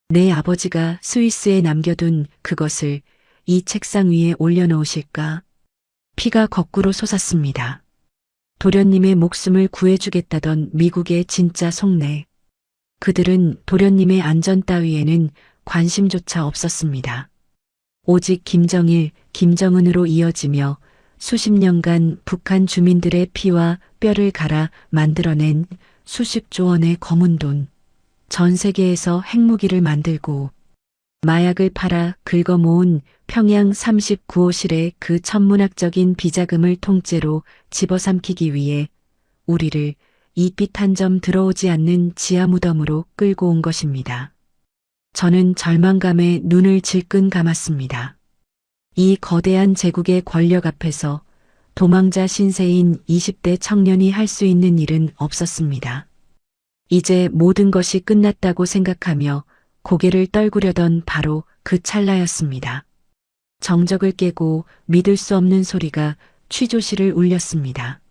내 아버지가 스위스에 남겨둔 그것을 이 책상 위에 올려놓으실까? 피가 거꾸로 솟았습니다. 도련님의 목숨을 구해주겠다던 미국의 진짜 속내. 그들은 도련님의 안전 따위에는 관심조차 없었습니다. 오직 김정일, 김정은으로 이어지며 수십 년간 북한 주민들의 피와 뼈를 갈아 만들어낸 수십조 원의 검은 돈. 전 세계에서 핵무기를 만들고 마약을 팔아 긁어모은 평양 39호실의 그 천문학적인 비자금을 통째로 집어삼키기 위해 우리를 이 빛 한 점 들어오지 않는 지하 무덤으로 끌고 온 것입니다. 저는 절망감에 눈을 질끈 감았습니다. 이 거대한 제국의 권력 앞에서 도망자 신세인 20대 청년이 할 수 있는 일은 없었습니다. 이제 모든 것이 끝났다고 생각하며 고개를 떨구려던 바로 그 찰나였습니다. 정적을 깨고 믿을 수 없는 소리가 취조실을 울렸습니다.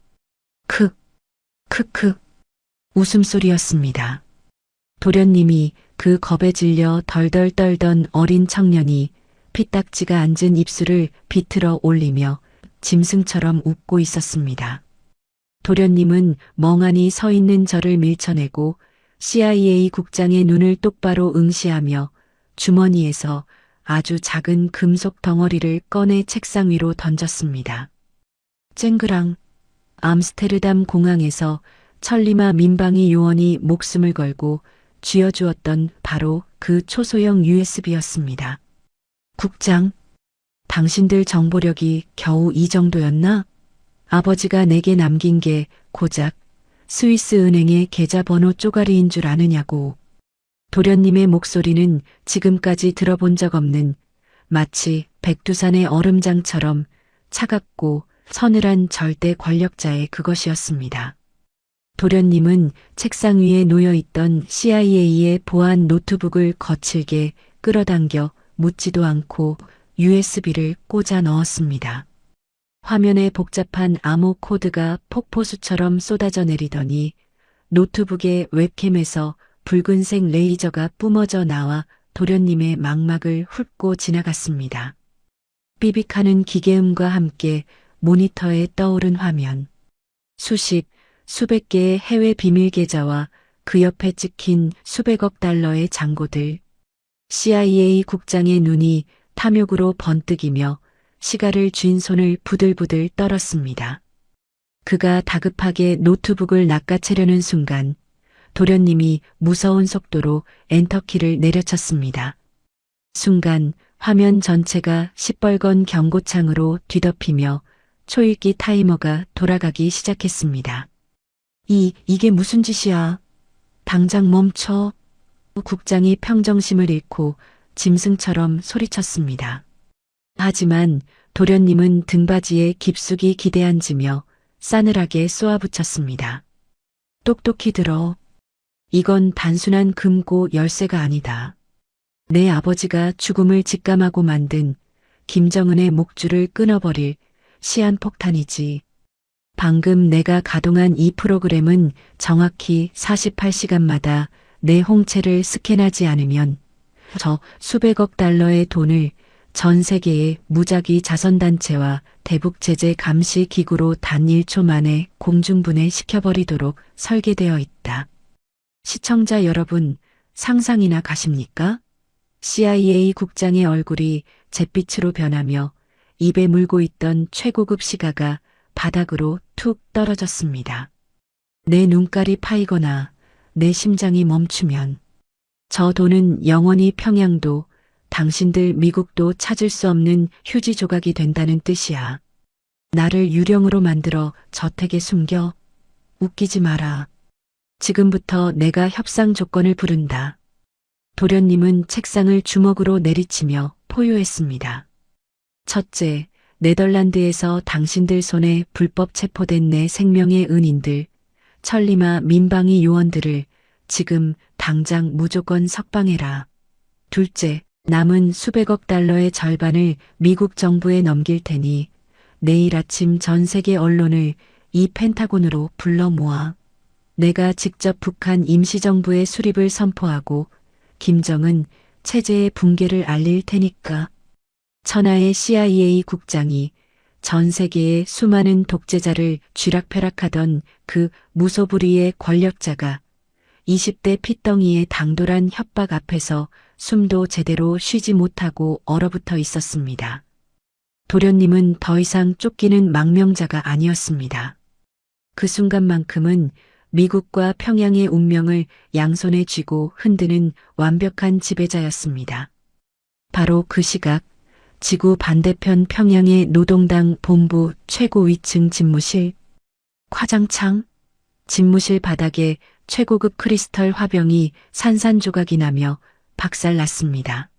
크크 웃음소리였습니다. 도련님이 그 겁에 질려 덜덜 떨던 어린 청년이 피딱지가 앉은 입술을 비틀어 올리며 짐승처럼 웃고 있었습니다. 도련님은 멍하니 서 있는 저를 밀쳐내고 CIA 국장의 눈을 똑바로 응시하며 주머니에서 아주 작은 금속 덩어리를 꺼내 책상 위로 던졌습니다. 쨍그랑 암스테르담 공항에서 천리마 민방위 요원이 목숨을 걸고 쥐어주었던 바로 그 초소형 USB였습니다. 국장, 당신들 정보력이 겨우 이 정도였나? 아버지가 내게 남긴 게 고작 스위스 은행의 계좌번호 쪼가리인 줄 아느냐고. 도련님의 목소리는 지금까지 들어본 적 없는 마치 백두산의 얼음장처럼 차갑고 서늘한 절대 권력자의 그것이었습니다. 도련님은 책상 위에 놓여있던 CIA의 보안 노트북을 거칠게 끌어당겨 묻지도 않고 USB를 꽂아 넣었습니다. 화면에 복잡한 암호 코드가 폭포수처럼 쏟아져 내리더니 노트북의 웹캠에서 붉은색 레이저가 뿜어져 나와 도련님의 망막을 훑고 지나갔습니다. 삐빅하는 기계음과 함께 모니터에 떠오른 화면. 수십, 수백 개의 해외 비밀 계좌와 그 옆에 찍힌 수백억 달러의 잔고들. CIA 국장의 눈이 탐욕으로 번뜩이며 시가를 쥔 손을 부들부들 떨었습니다. 그가 다급하게 노트북을 낚아채려는 순간 도련님이 무서운 속도로 엔터키를 내려쳤습니다. 순간 화면 전체가 시뻘건 경고창으로 뒤덮이며 초읽기 타이머가 돌아가기 시작했습니다. 이게 무슨 짓이야? 당장 멈춰. 국장이 평정심을 잃고 짐승처럼 소리쳤습니다. 하지만 도련님은 등받이에 깊숙이 기대앉으며 싸늘하게 쏘아붙였습니다. 똑똑히 들어. 이건 단순한 금고 열쇠가 아니다. 내 아버지가 죽음을 직감하고 만든 김정은의 목줄을 끊어버릴 시한폭탄이지. 방금 내가 가동한 이 프로그램은 정확히 48시간마다 내 홍채를 스캔하지 않으면 저 수백억 달러의 돈을 전 세계의 무작위 자선단체와 대북제재 감시 기구로 단 1초 만에 공중분해시켜버리도록 설계되어 있다. 시청자 여러분, 상상이나 가십니까? CIA 국장의 얼굴이 잿빛으로 변하며 입에 물고 있던 최고급 시가가 바닥으로 툭 떨어졌습니다. 내 눈깔이 파이거나 내 심장이 멈추면 저 돈은 영원히 평양도 당신들 미국도 찾을 수 없는 휴지 조각이 된다는 뜻이야. 나를 유령으로 만들어 저택에 숨겨? 웃기지 마라. 지금부터 내가 협상 조건을 부른다. 도련님은 책상을 주먹으로 내리치며 포효했습니다. 첫째, 네덜란드에서 당신들 손에 불법 체포된 내 생명의 은인들, 천리마 민방위 요원들을 지금 당장 무조건 석방해라. 둘째, 남은 수백억 달러의 절반을 미국 정부에 넘길 테니 내일 아침 전 세계 언론을 이 펜타곤으로 불러 모아. 내가 직접 북한 임시정부의 수립을 선포하고 김정은 체제의 붕괴를 알릴 테니까. 천하의 CIA 국장이 전 세계의 수많은 독재자를 쥐락펴락하던 그 무소불위의 권력자가 20대 핏덩이의 당돌한 협박 앞에서 숨도 제대로 쉬지 못하고 얼어붙어 있었습니다. 도련님은 더 이상 쫓기는 망명자가 아니었습니다. 그 순간만큼은 미국과 평양의 운명을 양손에 쥐고 흔드는 완벽한 지배자였습니다. 바로 그 시각 지구 반대편 평양의 노동당 본부 최고 위층 집무실, 화장창, 집무실 바닥에 최고급 크리스털 화병이 산산조각이 나며 박살났습니다.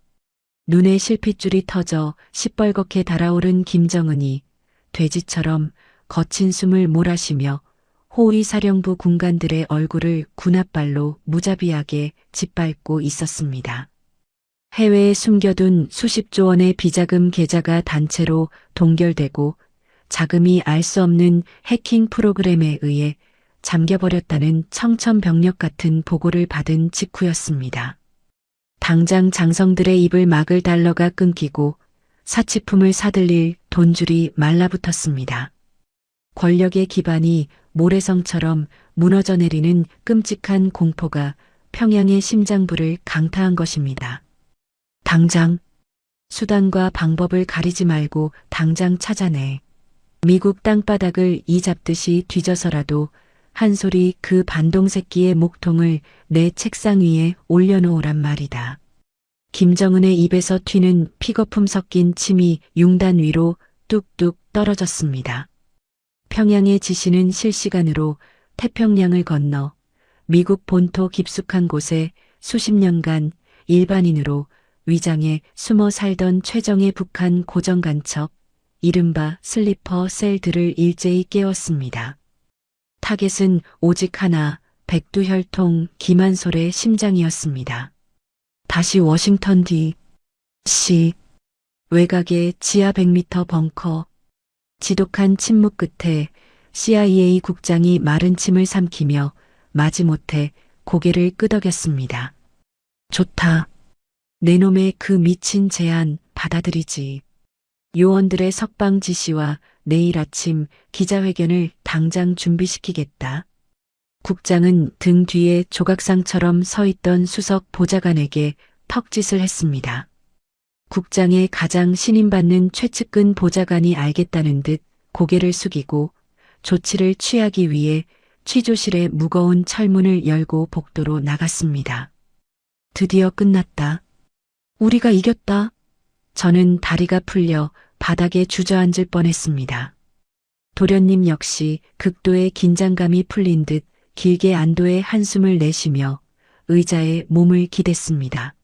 눈에 실핏줄이 터져 시뻘겋게 달아오른 김정은이 돼지처럼 거친 숨을 몰아쉬며 호위 사령부 군관들의 얼굴을 군홧발로 무자비하게 짓밟고 있었습니다. 해외에 숨겨둔 수십조 원의 비자금 계좌가 단체로 동결되고 자금이 알 수 없는 해킹 프로그램에 의해 잠겨버렸다는 청천벽력 같은 보고를 받은 직후였습니다. 당장 장성들의 입을 막을 달러가 끊기고 사치품을 사들릴 돈줄이 말라붙었습니다. 권력의 기반이 모래성처럼 무너져 내리는 끔찍한 공포가 평양의 심장부를 강타한 것입니다. 당장 수단과 방법을 가리지 말고 당장 찾아내. 미국 땅바닥을 이 잡듯이 뒤져서라도 한 소리 그 반동 새끼의 목통을 내 책상 위에 올려놓으란 말이다. 김정은의 입에서 튀는 픽거품 섞인 침이 융단 위로 뚝뚝 떨어졌습니다. 평양의 지시는 실시간으로 태평양을 건너 미국 본토 깊숙한 곳에 수십 년간 일반인으로 위장에 숨어 살던 최정예 북한 고정간첩, 이른바 슬리퍼 셀들을 일제히 깨웠습니다. 타겟은 오직 하나, 백두혈통 김한솔의 심장이었습니다. 다시 워싱턴 D.C. 외곽의 지하 100m 벙커. 지독한 침묵 끝에 CIA 국장이 마른 침을 삼키며 마지못해 고개를 끄덕였습니다. 좋다. 내 놈의 그 미친 제안 받아들이지. 요원들의 석방 지시와 내일 아침 기자회견을 당장 준비시키겠다. 국장은 등 뒤에 조각상처럼 서 있던 수석 보좌관에게 턱짓을 했습니다. 국장의 가장 신임받는 최측근 보좌관이 알겠다는 듯 고개를 숙이고 조치를 취하기 위해 취조실의 무거운 철문을 열고 복도로 나갔습니다. 드디어 끝났다. 우리가 이겼다. 저는 다리가 풀려 바닥에 주저앉을 뻔했습니다. 도련님 역시 극도의 긴장감이 풀린 듯 길게 안도의 한숨을 내쉬며 의자에 몸을 기댔습니다.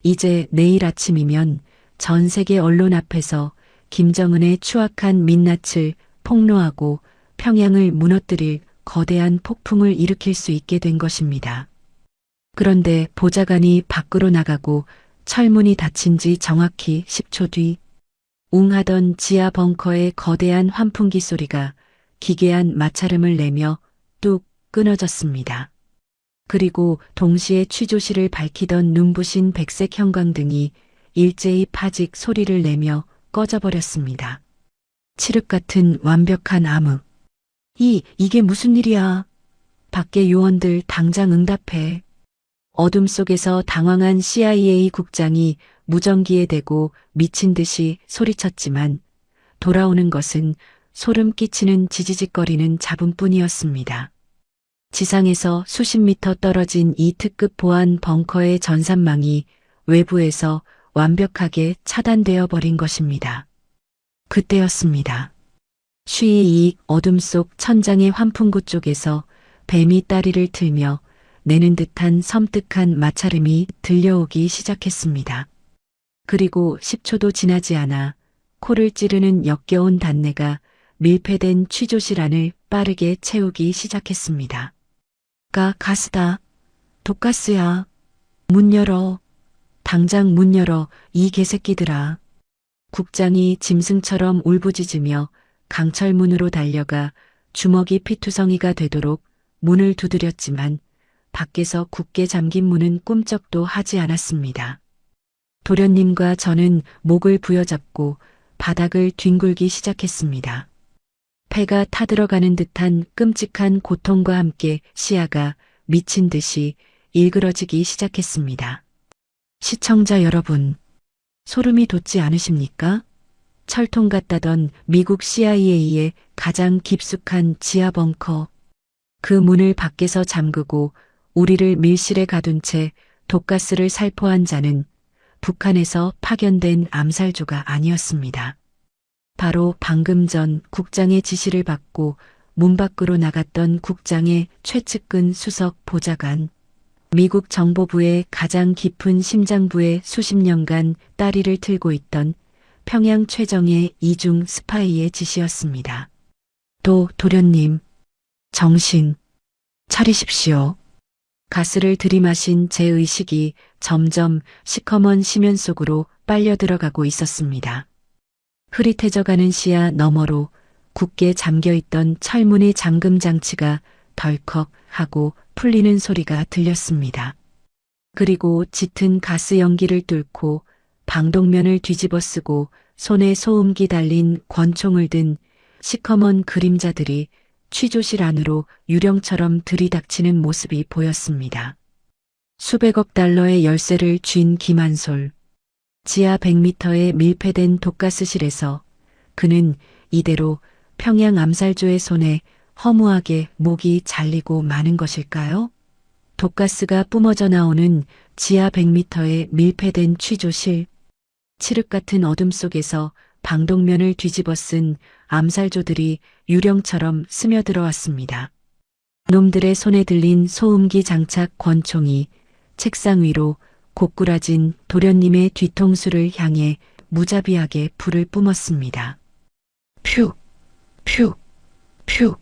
이제 내일 아침이면 전 세계 언론 앞에서 김정은의 추악한 민낯을 폭로하고 평양을 무너뜨릴 거대한 폭풍을 일으킬 수 있게 된 것입니다. 그런데 보좌관이 밖으로 나가고 철문이 닫힌 지 정확히 10초 뒤 웅하던 지하 벙커의 거대한 환풍기 소리가 기괴한 마찰음을 내며 뚝 끊어졌습니다. 그리고 동시에 취조실을 밝히던 눈부신 백색 형광등이 일제히 파직 소리를 내며 꺼져버렸습니다. 칠흑 같은 완벽한 암흑. 이게 무슨 일이야? 밖에 요원들 당장 응답해. 어둠 속에서 당황한 CIA 국장이 무전기에 대고 미친 듯이 소리쳤지만 돌아오는 것은 소름 끼치는 지지직거리는 잡음뿐이었습니다. 지상에서 수십 미터 떨어진 이 특급 보안 벙커의 전산망이 외부에서 완벽하게 차단되어 버린 것입니다. 그때였습니다. 쉬이 어둠 속 천장의 환풍구 쪽에서 뱀이 다리를 틀며 내는 듯한 섬뜩한 마찰음이 들려오기 시작했습니다. 그리고 10초도 지나지 않아 코를 찌르는 역겨운 단내가 밀폐된 취조실 안을 빠르게 채우기 시작했습니다. 가스다. 독가스야. 문 열어. 당장 문 열어, 이 개새끼들아. 국장이 짐승처럼 울부짖으며 강철문으로 달려가 주먹이 피투성이가 되도록 문을 두드렸지만 밖에서 굳게 잠긴 문은 꿈쩍도 하지 않았습니다. 도련님과 저는 목을 부여잡고 바닥을 뒹굴기 시작했습니다. 폐가 타들어가는 듯한 끔찍한 고통과 함께 시야가 미친 듯이 일그러지기 시작했습니다. 시청자 여러분, 소름이 돋지 않으십니까? 철통 같다던 미국 CIA의 가장 깊숙한 지하 벙커. 그 문을 밖에서 잠그고 우리를 밀실에 가둔 채 독가스를 살포한 자는 북한에서 파견된 암살조가 아니었습니다. 바로 방금 전 국장의 지시를 받고 문 밖으로 나갔던 국장의 최측근 수석 보좌관, 미국 정보부의 가장 깊은 심장부에 수십 년간 따리를 틀고 있던 평양 최정예 이중 스파이의 지시였습니다. 도련님, 정신 차리십시오. 가스를 들이마신 제 의식이 점점 시커먼 심연 속으로 빨려 들어가고 있었습니다. 흐릿해져가는 시야 너머로 굳게 잠겨있던 철문의 잠금 장치가 덜컥 하고 풀리는 소리가 들렸습니다. 그리고 짙은 가스 연기를 뚫고 방독면을 뒤집어 쓰고 손에 소음기 달린 권총을 든 시커먼 그림자들이 취조실 안으로 유령처럼 들이닥치는 모습이 보였습니다. 수백억 달러의 열쇠를 쥔 김한솔. 지하 100m의 밀폐된 독가스실에서 그는 이대로 평양 암살조의 손에 허무하게 목이 잘리고 마는 것일까요? 독가스가 뿜어져 나오는 지하 100m의 밀폐된 취조실. 칠흑 같은 어둠 속에서 방독면을 뒤집어 쓴 암살조들이 유령처럼 스며들어왔습니다. 놈들의 손에 들린 소음기 장착 권총이 책상 위로 고꾸라진 도련님의 뒤통수를 향해 무자비하게 불을 뿜었습니다. 퓨, 퓨, 퓨.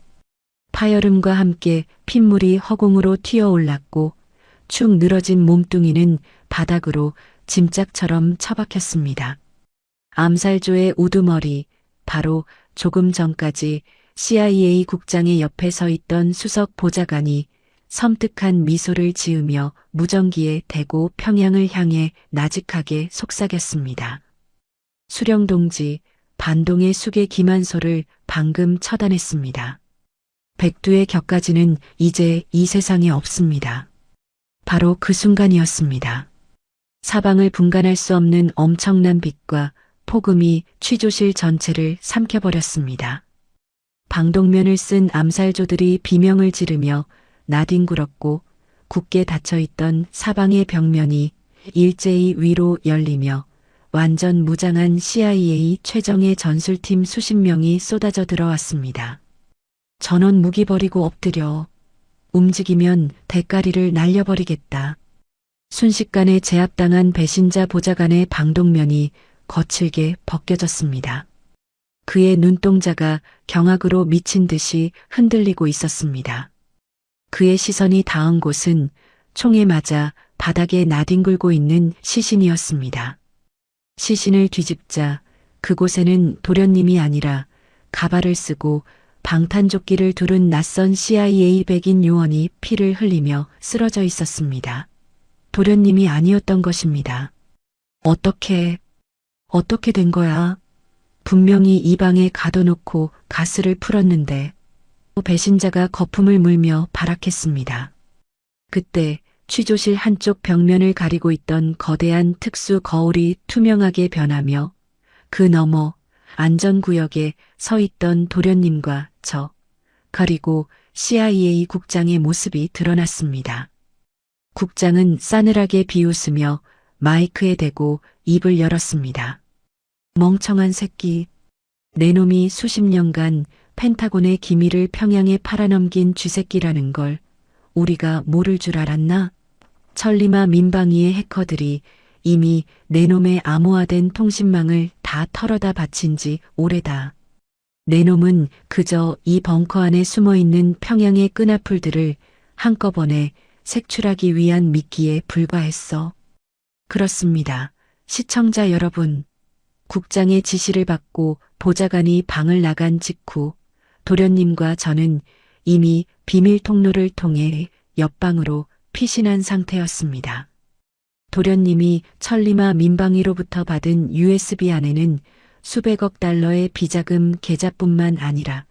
파열음과 함께 핏물이 허공으로 튀어올랐고 축 늘어진 몸뚱이는 바닥으로 짐짝처럼 처박혔습니다. 암살조의 우두머리, 바로 조금 전까지 CIA 국장의 옆에 서 있던 수석 보좌관이 섬뜩한 미소를 지으며 무전기에 대고 평양을 향해 나직하게 속삭였습니다. 수령동지, 반동의 수계 김한솔을 방금 처단했습니다. 백두의 격까지는 이제 이 세상에 없습니다. 바로 그 순간이었습니다. 사방을 분간할 수 없는 엄청난 빛과 폭음이 취조실 전체를 삼켜버렸습니다. 방독면을 쓴 암살조들이 비명을 지르며 나뒹굴었고 굳게 닫혀있던 사방의 벽면이 일제히 위로 열리며 완전 무장한 CIA 최정예 전술팀 수십 명이 쏟아져 들어왔습니다. 전원 무기 버리고 엎드려. 움직이면 대가리를 날려버리겠다. 순식간에 제압당한 배신자 보좌관의 방독면이 거칠게 벗겨졌습니다. 그의 눈동자가 경악으로 미친 듯이 흔들리고 있었습니다. 그의 시선이 닿은 곳은 총에 맞아 바닥에 나뒹굴고 있는 시신이었습니다. 시신을 뒤집자 그곳에는 도련님이 아니라 가발을 쓰고 방탄조끼를 두른 낯선 CIA 백인 요원이 피를 흘리며 쓰러져 있었습니다. 도련님이 아니었던 것입니다. 어떻게 된 거야? 분명히 이 방에 가둬놓고 가스를 풀었는데. 배신자가 거품을 물며 발악했습니다. 그때 취조실 한쪽 벽면을 가리고 있던 거대한 특수 거울이 투명하게 변하며 그 너머 안전구역에 서 있던 도련님과 저, 그리고 CIA 국장의 모습이 드러났습니다. 국장은 싸늘하게 비웃으며 마이크에 대고 입을 열었습니다. 멍청한 새끼. 내 놈이 수십 년간 펜타곤의 기밀을 평양에 팔아넘긴 쥐새끼라는 걸 우리가 모를 줄 알았나? 천리마 민방위의 해커들이 이미 내 놈의 암호화된 통신망을 다 털어다 바친 지 오래다. 내 놈은 그저 이 벙커 안에 숨어있는 평양의 끈아풀들을 한꺼번에 색출하기 위한 미끼에 불과했어. 그렇습니다. 시청자 여러분. 국장의 지시를 받고 보좌관이 방을 나간 직후 도련님과 저는 이미 비밀 통로를 통해 옆방으로 피신한 상태였습니다. 도련님이 천리마 민방위로부터 받은 USB 안에는 수백억 달러의 비자금 계좌뿐만 아니라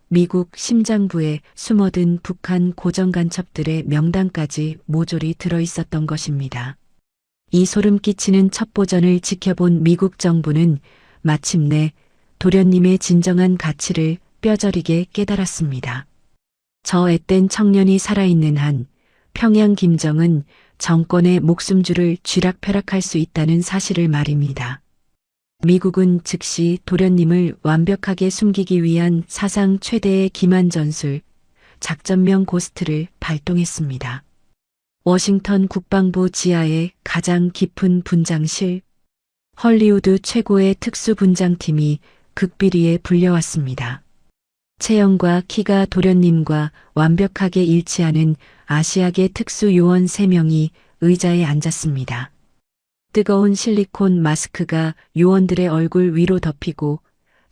미국 심장부에 숨어든 북한 고정간첩들의 명단까지 모조리 들어있었던 것입니다. 이 소름 끼치는 첩보전을 지켜본 미국 정부는 마침내 도련님의 진정한 가치를 뼈저리게 깨달았습니다. 저 앳된 청년이 살아있는 한 평양 김정은 정권의 목숨줄을 쥐락펴락할 수 있다는 사실을 말입니다. 미국은 즉시 도련님을 완벽하게 숨기기 위한 사상 최대의 기만 전술, 작전명 고스트를 발동했습니다. 워싱턴 국방부 지하의 가장 깊은 분장실, 헐리우드 최고의 특수분장팀이 극비리에 불려왔습니다. 체형과 키가 도련님과 완벽하게 일치하는 아시아계 특수요원 3명이 의자에 앉았습니다. 뜨거운 실리콘 마스크가 요원들의 얼굴 위로 덮이고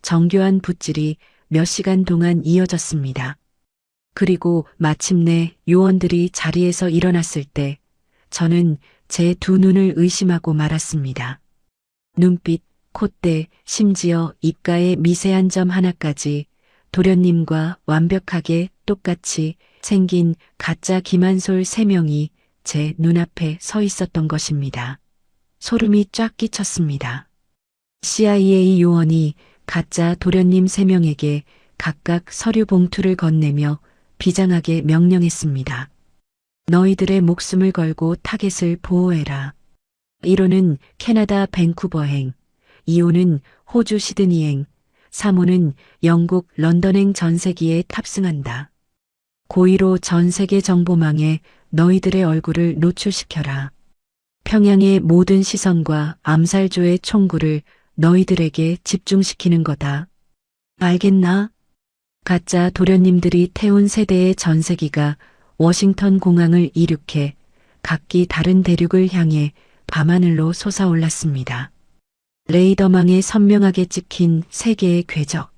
정교한 붓질이 몇 시간 동안 이어졌습니다. 그리고 마침내 요원들이 자리에서 일어났을 때 저는 제 두 눈을 의심하고 말았습니다. 눈빛, 콧대, 심지어 입가의 미세한 점 하나까지 도련님과 완벽하게 똑같이 생긴 가짜 김한솔 3명이 제 눈앞에 서 있었던 것입니다. 소름이 쫙 끼쳤습니다. CIA 요원이 가짜 도련님 3명에게 각각 서류 봉투를 건네며 비장하게 명령했습니다. 너희들의 목숨을 걸고 타겟을 보호해라. 1호는 캐나다 밴쿠버행, 2호는 호주 시드니행, 3호는 영국 런던행 전세기에 탑승한다. 고의로 전 세계 정보망에 너희들의 얼굴을 노출시켜라. 평양의 모든 시선과 암살조의 총구를 너희들에게 집중시키는 거다. 알겠나? 가짜 도련님들이 태운 세대의 전세기가 워싱턴 공항을 이륙해 각기 다른 대륙을 향해 밤하늘로 솟아올랐습니다. 레이더망에 선명하게 찍힌 세 개의 궤적.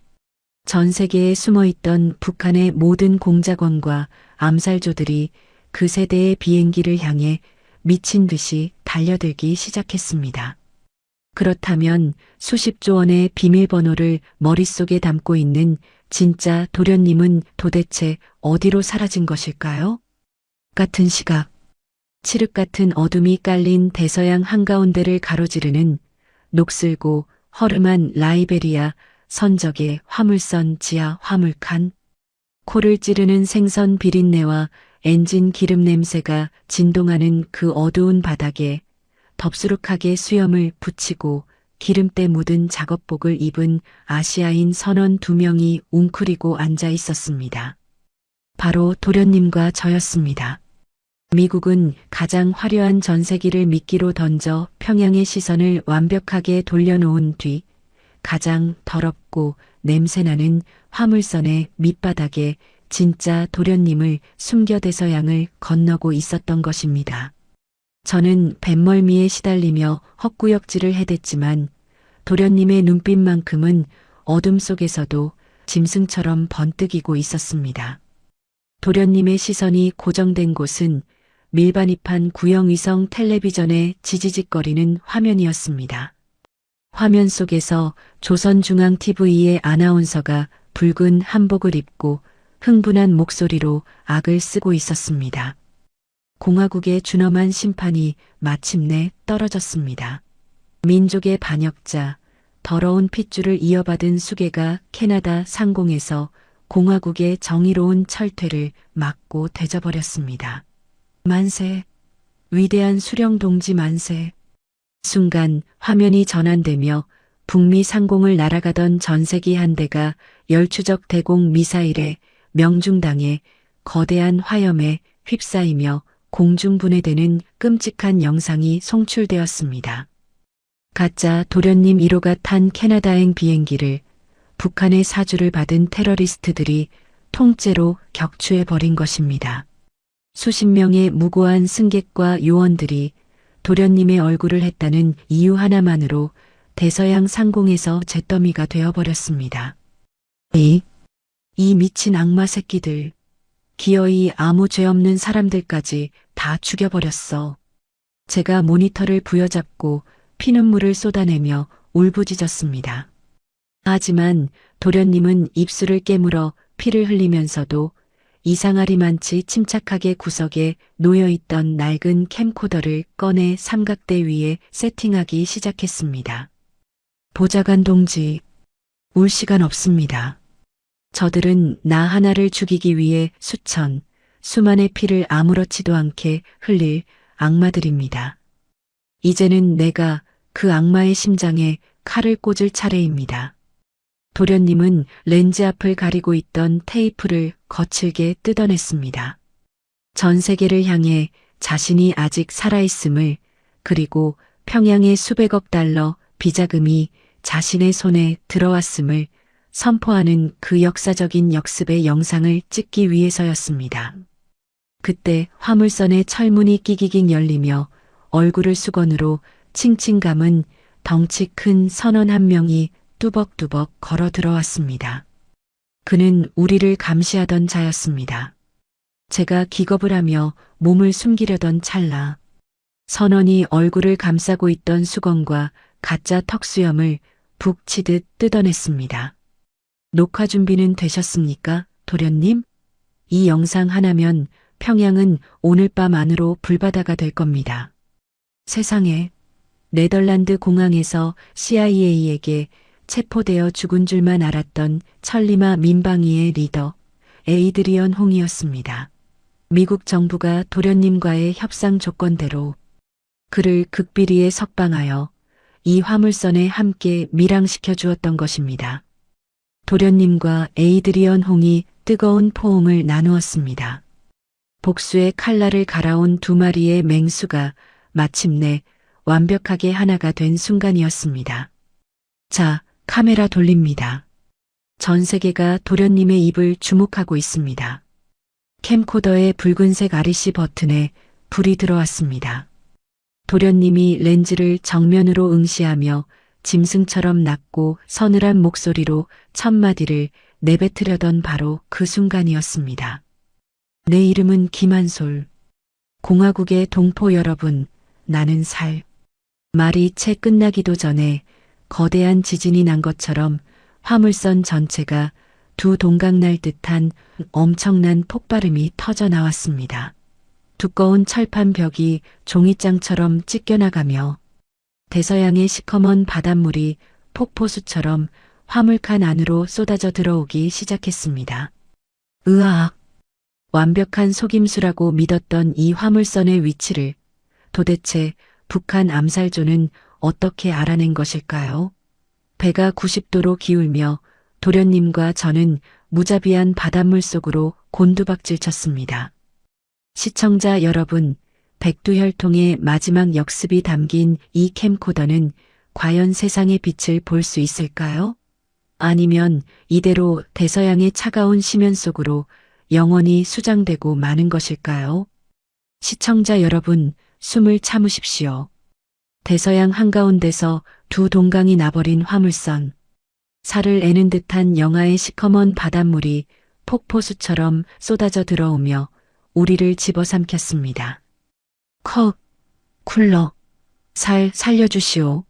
전 세계에 숨어있던 북한의 모든 공작원과 암살조들이 그 세대의 비행기를 향해 미친 듯이 달려들기 시작했습니다. 그렇다면 수십조 원의 비밀번호를 머릿속에 담고 있는 진짜 도련님은 도대체 어디로 사라진 것일까요? 같은 시각, 칠흑 같은 어둠이 깔린 대서양 한가운데를 가로지르는 녹슬고 허름한 라이베리아 선적의 화물선 지하 화물칸. 코를 찌르는 생선 비린내와 엔진 기름 냄새가 진동하는 그 어두운 바닥에 덥수룩하게 수염을 붙이고 기름때 묻은 작업복을 입은 아시아인 선원 2명이 웅크리고 앉아 있었습니다. 바로 도련님과 저였습니다. 미국은 가장 화려한 전세기를 미끼로 던져 평양의 시선을 완벽하게 돌려놓은 뒤 가장 더럽고 냄새나는 화물선의 밑바닥에 진짜 도련님을 숨겨 대서양을 건너고 있었던 것입니다. 저는 뱃멀미에 시달리며 헛구역질을 해댔지만 도련님의 눈빛만큼은 어둠 속에서도 짐승처럼 번뜩이고 있었습니다. 도련님의 시선이 고정된 곳은 밀반입한 구형위성 텔레비전의 지지직거리는 화면이었습니다. 화면 속에서 조선중앙TV의 아나운서가 붉은 한복을 입고 흥분한 목소리로 악을 쓰고 있었습니다. 공화국의 준엄한 심판이 마침내 떨어졌습니다. 민족의 반역자, 더러운 핏줄을 이어받은 수괴가 캐나다 상공에서 공화국의 정의로운 철퇴를 막고 되져버렸습니다. 만세, 위대한 수령 동지 만세. 순간 화면이 전환되며 북미 상공을 날아가던 전세기 한 대가 열추적 대공 미사일에 명중당해 거대한 화염에 휩싸이며 공중분해되는 끔찍한 영상이 송출되었습니다. 가짜 도련님 1호가 탄 캐나다행 비행기를 북한의 사주를 받은 테러리스트들이 통째로 격추해버린 것입니다. 수십 명의 무고한 승객과 요원들이 도련님의 얼굴을 했다는 이유 하나만으로 대서양 상공에서 잿더미가 되어버렸습니다. 이 미친 악마 새끼들, 기어이 아무 죄 없는 사람들까지 다 죽여버렸어. 제가 모니터를 부여잡고 피눈물을 쏟아내며 울부짖었습니다. 하지만 도련님은 입술을 깨물어 피를 흘리면서도 이상하리만치 침착하게 구석에 놓여있던 낡은 캠코더를 꺼내 삼각대 위에 세팅하기 시작했습니다. 보좌관 동지, 울 시간 없습니다. 저들은 나 하나를 죽이기 위해 수만의 피를 아무렇지도 않게 흘릴 악마들입니다. 이제는 내가 그 악마의 심장에 칼을 꽂을 차례입니다. 도련님은 렌즈 앞을 가리고 있던 테이프를 거칠게 뜯어냈습니다. 전 세계를 향해 자신이 아직 살아있음을, 그리고 평양의 수백억 달러 비자금이 자신의 손에 들어왔음을 선포하는 그 역사적인 역습의 영상을 찍기 위해서였습니다. 그때 화물선의 철문이 끼기깅 열리며 얼굴을 수건으로 칭칭 감은 덩치 큰 선원 한 명이 뚜벅뚜벅 걸어 들어왔습니다. 그는 우리를 감시하던 자였습니다. 제가 기겁을 하며 몸을 숨기려던 찰나, 선원이 얼굴을 감싸고 있던 수건과 가짜 턱수염을 북 치듯 뜯어냈습니다. 녹화 준비는 되셨습니까, 도련님? 이 영상 하나면 평양은 오늘 밤 안으로 불바다가 될 겁니다. 세상에, 네덜란드 공항에서 CIA에게 체포되어 죽은 줄만 알았던 천리마 민방위의 리더 에이드리언 홍이었습니다. 미국 정부가 도련님과의 협상 조건대로 그를 극비리에 석방하여 이 화물선에 함께 밀항시켜 주었던 것입니다. 도련님과 에이드리언 홍이 뜨거운 포옹을 나누었습니다. 복수의 칼날을 갈아온 2마리의 맹수가 마침내 완벽하게 하나가 된 순간이었습니다. 자, 카메라 돌립니다. 전 세계가 도련님의 입을 주목하고 있습니다. 캠코더의 붉은색 REC 버튼에 불이 들어왔습니다. 도련님이 렌즈를 정면으로 응시하며 짐승처럼 낮고 서늘한 목소리로 첫 마디를 내뱉으려던 바로 그 순간이었습니다. 내 이름은 김한솔. 공화국의 동포 여러분, 나는 말이 채 끝나기도 전에 거대한 지진이 난 것처럼 화물선 전체가 두 동강날 듯한 엄청난 폭발음이 터져 나왔습니다. 두꺼운 철판 벽이 종이장처럼 찢겨나가며 대서양의 시커먼 바닷물이 폭포수처럼 화물칸 안으로 쏟아져 들어오기 시작했습니다. 으악! 완벽한 속임수라고 믿었던 이 화물선의 위치를 도대체 북한 암살조는 어떻게 알아낸 것일까요? 배가 90도로 기울며 도련님과 저는 무자비한 바닷물 속으로 곤두박질 쳤습니다. 시청자 여러분, 백두혈통의 마지막 역습이 담긴 이 캠코더는 과연 세상의 빛을 볼 수 있을까요? 아니면 이대로 대서양의 차가운 심연 속으로 영원히 수장되고 마는 것일까요? 시청자 여러분, 숨을 참으십시오. 대서양 한가운데서 두 동강이 나버린 화물선. 살을 애는 듯한 영하의 시커먼 바닷물이 폭포수처럼 쏟아져 들어오며 우리를 집어삼켰습니다. 쿨러, 살려주시오.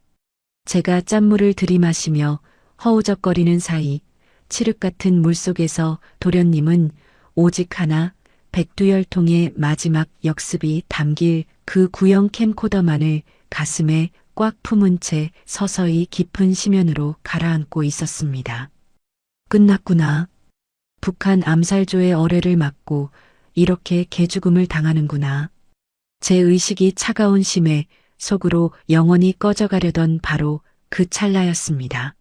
제가 짠물을 들이마시며 허우적거리는 사이 칠흑 같은 물속에서 도련님은 오직 하나 백두혈통의 마지막 역습이 담길 그 구형 캠코더만을 가슴에 꽉 품은 채 서서히 깊은 심연으로 가라앉고 있었습니다. 끝났구나. 북한 암살조의 어뢰를 맞고 이렇게 개죽음을 당하는구나. 제 의식이 차가운 심에 속으로 영원히 꺼져가려던 바로 그 찰나였습니다.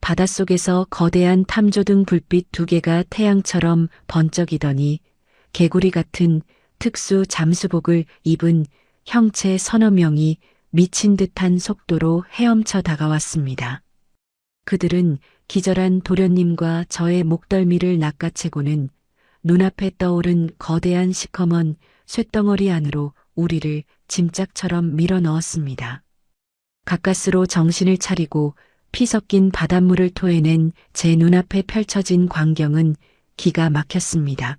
바닷속에서 거대한 탐조등 불빛 두 개가 태양처럼 번쩍이더니 개구리 같은 특수 잠수복을 입은 형체 서너 명이 미친 듯한 속도로 헤엄쳐 다가왔습니다. 그들은 기절한 도련님과 저의 목덜미를 낚아채고는 눈앞에 떠오른 거대한 시커먼 쇳덩어리 안으로 우리를 짐짝처럼 밀어 넣었습니다. 가까스로 정신을 차리고 피 섞인 바닷물을 토해낸 제 눈앞에 펼쳐진 광경은 기가 막혔습니다.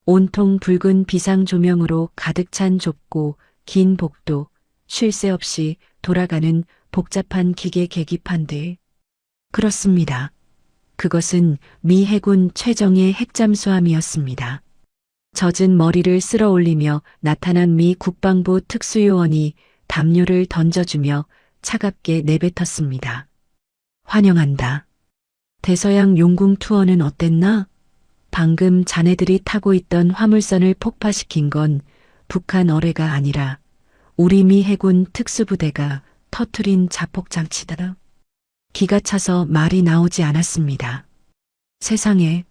온통 붉은 비상 조명으로 가득 찬 좁고 긴 복도, 쉴 새 없이 돌아가는 복잡한 기계 계기판들. 그렇습니다. 그것은 미 해군 최정예 핵잠수함이었습니다. 젖은 머리를 쓸어 올리며 나타난 미 국방부 특수요원이 담요를 던져주며 차갑게 내뱉었습니다. 환영한다. 대서양 용궁 투어는 어땠나? 방금 자네들이 타고 있던 화물선을 폭파시킨 건 북한 어뢰가 아니라 우리 미 해군 특수부대가 터트린 자폭장치다. 기가 차서 말이 나오지 않았습니다. 세상에,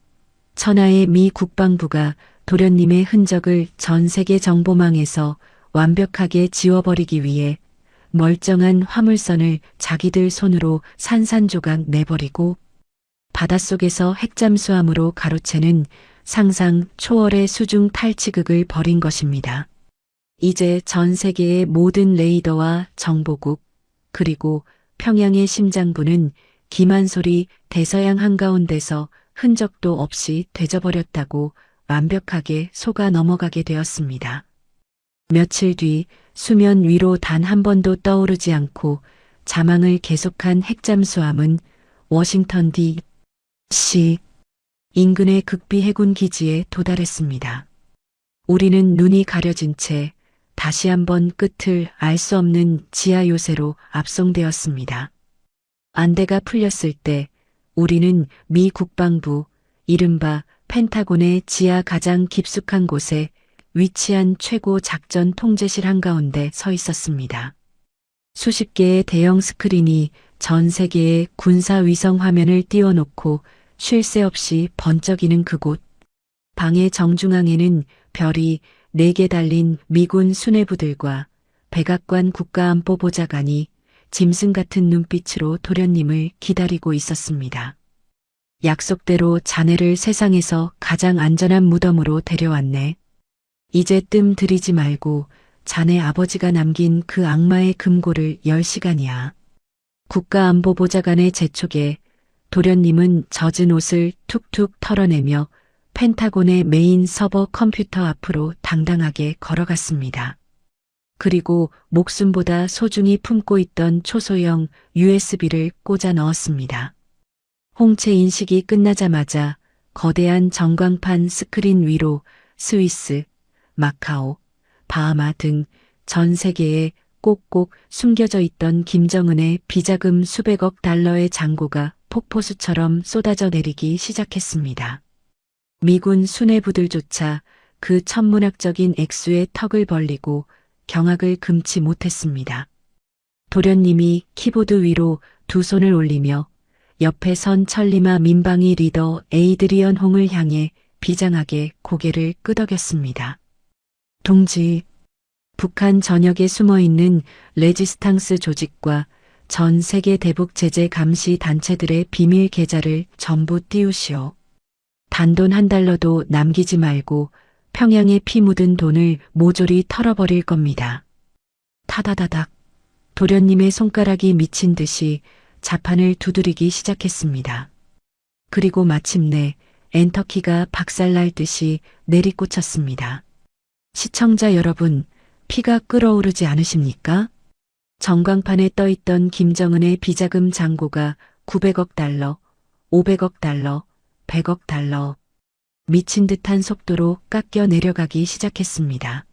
천하의 미 국방부가 도련님의 흔적을 전 세계 정보망에서 완벽하게 지워버리기 위해 멀쩡한 화물선을 자기들 손으로 산산조각 내버리고 바닷속에서 핵잠수함으로 가로채는 상상 초월의 수중 탈취극을 벌인 것입니다. 이제 전 세계의 모든 레이더와 정보국 그리고 평양의 심장부는 기만소리 대서양 한가운데서 흔적도 없이 되져버렸다고 완벽하게 속아 넘어가게 되었습니다. 며칠 뒤 수면 위로 단 한 번도 떠오르지 않고 자망을 계속한 핵잠수함은 워싱턴 D.C. 인근의 극비 해군 기지에 도달했습니다. 우리는 눈이 가려진 채 다시 한번 끝을 알 수 없는 지하 요새로 압송되었습니다. 안대가 풀렸을 때 우리는 미 국방부, 이른바 펜타곤의 지하 가장 깊숙한 곳에 위치한 최고 작전 통제실 한가운데 서 있었습니다. 수십 개의 대형 스크린이 전 세계의 군사 위성 화면을 띄워놓고 쉴 새 없이 번쩍이는 그곳. 방의 정중앙에는 별이 4개 달린 미군 수뇌부들과 백악관 국가안보보좌관이 짐승 같은 눈빛으로 도련님을 기다리고 있었습니다. 약속대로 자네를 세상에서 가장 안전한 무덤으로 데려왔네. 이제 뜸 들이지 말고 자네 아버지가 남긴 그 악마의 금고를 열 시간이야. 국가안보보좌관의 재촉에 도련님은 젖은 옷을 툭툭 털어내며 펜타곤의 메인 서버 컴퓨터 앞으로 당당하게 걸어갔습니다. 그리고 목숨보다 소중히 품고 있던 초소형 USB를 꽂아 넣었습니다. 홍채 인식이 끝나자마자 거대한 전광판 스크린 위로 스위스, 마카오, 바하마 등 전 세계에 꼭꼭 숨겨져 있던 김정은의 비자금 수백억 달러의 잔고가 폭포수처럼 쏟아져 내리기 시작했습니다. 미군 수뇌부들조차 그 천문학적인 액수에 턱을 벌리고 경악을 금치 못했습니다. 도련님이 키보드 위로 두 손을 올리며 옆에 선 천리마 민방위 리더 에이드리언 홍을 향해 비장하게 고개를 끄덕였습니다. 동지, 북한 전역에 숨어있는 레지스탕스 조직과 전 세계 대북 제재 감시 단체들의 비밀 계좌를 전부 띄우시오. 단돈 $1도 남기지 말고 평양에 피 묻은 돈을 모조리 털어버릴 겁니다. 타다다닥. 도련님의 손가락이 미친 듯이 자판을 두드리기 시작했습니다. 그리고 마침내 엔터키가 박살날 듯이 내리꽂혔습니다. 시청자 여러분, 피가 끓어오르지 않으십니까? 전광판에 떠있던 김정은의 비자금 잔고가 900억 달러, 500억 달러, 100억 달러. 미친 듯한 속도로 깎여 내려가기 시작했습니다.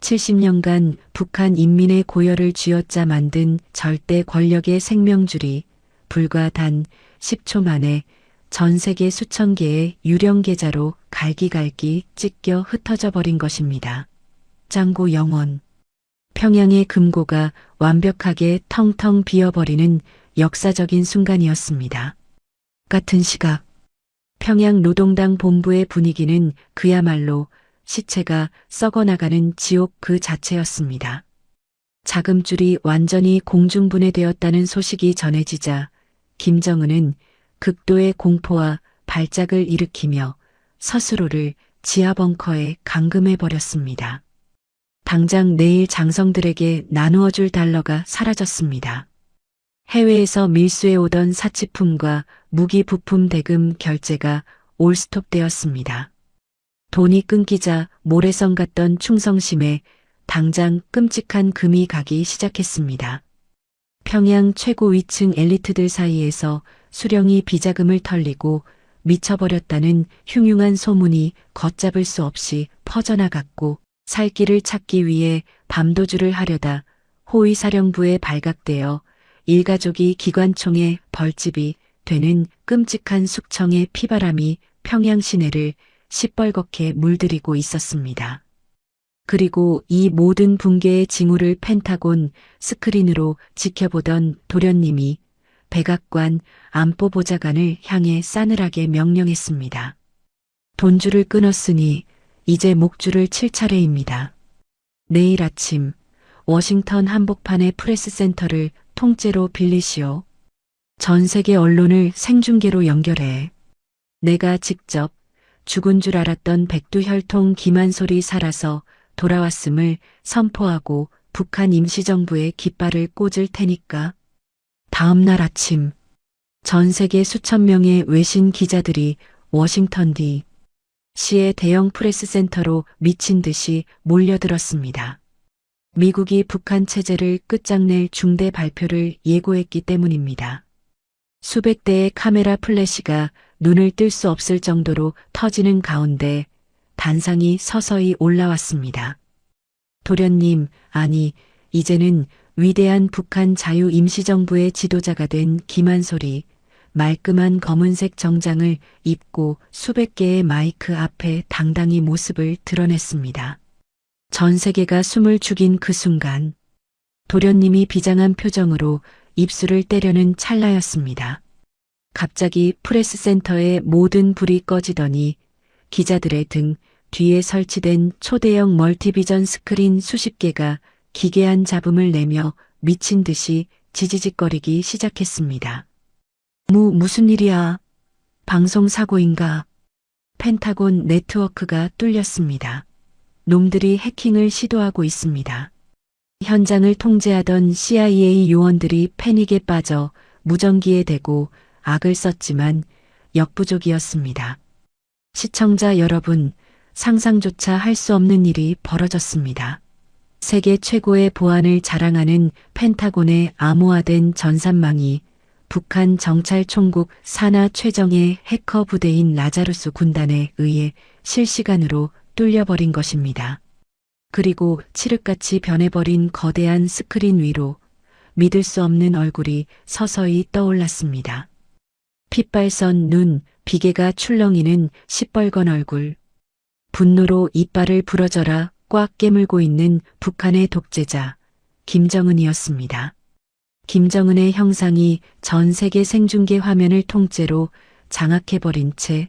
70년간 북한 인민의 고열을 쥐어짜 만든 절대 권력의 생명줄이 불과 단 10초 만에 전 세계 수천 개의 유령 계좌로 갈기갈기 찢겨 흩어져 버린 것입니다. 잔고 영원. 평양의 금고가 완벽하게 텅텅 비어버리는 역사적인 순간이었습니다. 같은 시각 평양 노동당 본부의 분위기는 그야말로 시체가 썩어나가는 지옥 그 자체였습니다. 자금줄이 완전히 공중분해되었다는 소식이 전해지자 김정은은 극도의 공포와 발작을 일으키며 스스로를 지하벙커에 감금해버렸습니다. 당장 내일 장성들에게 나누어줄 달러가 사라졌습니다. 해외에서 밀수해오던 사치품과 무기 부품 대금 결제가 올스톱되었습니다. 돈이 끊기자 모래성 같던 충성심에 당장 끔찍한 금이 가기 시작했습니다. 평양 최고 위층 엘리트들 사이에서 수령이 비자금을 털리고 미쳐버렸다는 흉흉한 소문이 걷잡을 수 없이 퍼져나갔고 살 길을 찾기 위해 밤도주를 하려다 호위사령부에 발각되어 일가족이 기관총에 벌집이 되는 끔찍한 숙청의 피바람이 평양 시내를 시뻘겋게 물들이고 있었습니다. 그리고 이 모든 붕괴의 징후를 펜타곤 스크린으로 지켜보던 도련님이 백악관 안보보좌관을 향해 싸늘하게 명령했습니다. 돈줄을 끊었으니 이제 목줄을 칠 차례입니다. 내일 아침 워싱턴 한복판의 프레스센터를 통째로 빌리시오. 전 세계 언론을 생중계로 연결해. 내가 직접 죽은 줄 알았던 백두혈통 기만솔이 살아서 돌아왔음을 선포하고 북한 임시정부에 깃발을 꽂을 테니까. 다음 날 아침 전 세계 수천 명의 외신 기자들이 워싱턴 D.C의 대형 프레스센터로 미친 듯이 몰려들었습니다. 미국이 북한 체제를 끝장낼 중대 발표를 예고했기 때문입니다. 수백 대의 카메라 플래시가 눈을 뜰 수 없을 정도로 터지는 가운데 단상이 서서히 올라왔습니다. 도련님, 아니, 이제는 위대한 북한 자유임시정부의 지도자가 된 김한솔이 말끔한 검은색 정장을 입고 수백 개의 마이크 앞에 당당히 모습을 드러냈습니다. 전 세계가 숨을 죽인 그 순간 도련님이 비장한 표정으로 입술을 때려는 찰나였습니다. 갑자기 프레스센터의 모든 불이 꺼지더니 기자들의 등 뒤에 설치된 초대형 멀티비전 스크린 수십 개가 기괴한 잡음을 내며 미친 듯이 지지직거리기 시작했습니다. 무슨 일이야? 방송 사고인가? 펜타곤 네트워크가 뚫렸습니다. 놈들이 해킹을 시도하고 있습니다. 현장을 통제하던 CIA 요원들이 패닉에 빠져 무전기에 대고 악을 썼지만 역부족이었습니다. 시청자 여러분, 상상조차 할 수 없는 일이 벌어졌습니다. 세계 최고의 보안을 자랑하는 펜타곤의 암호화된 전산망이 북한 정찰총국 산하 최정예 해커 부대인 라자루스 군단에 의해 실시간으로 뚫려버린 것입니다. 그리고 칠흑같이 변해버린 거대한 스크린 위로 믿을 수 없는 얼굴이 서서히 떠올랐습니다. 핏발선 눈, 비계가 출렁이는 시뻘건 얼굴. 분노로 이빨을 부러져라 꽉 깨물고 있는 북한의 독재자 김정은이었습니다. 김정은의 형상이 전 세계 생중계 화면을 통째로 장악해버린 채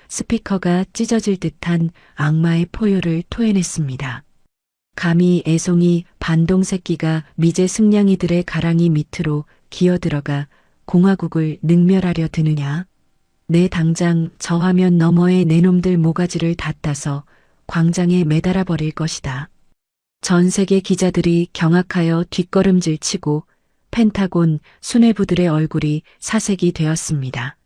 스피커가 찢어질 듯한 악마의 포효를 토해냈습니다. 감히 애송이 반동 새끼가 미제 승냥이들의 가랑이 밑으로 기어들어가 공화국을 능멸하려 드느냐? 내 당장 저 화면 너머의 내 놈들 모가지를 다 따서 광장에 매달아 버릴 것이다. 전 세계 기자들이 경악하여 뒷걸음질 치고 펜타곤 수뇌부들의 얼굴이 사색이 되었습니다.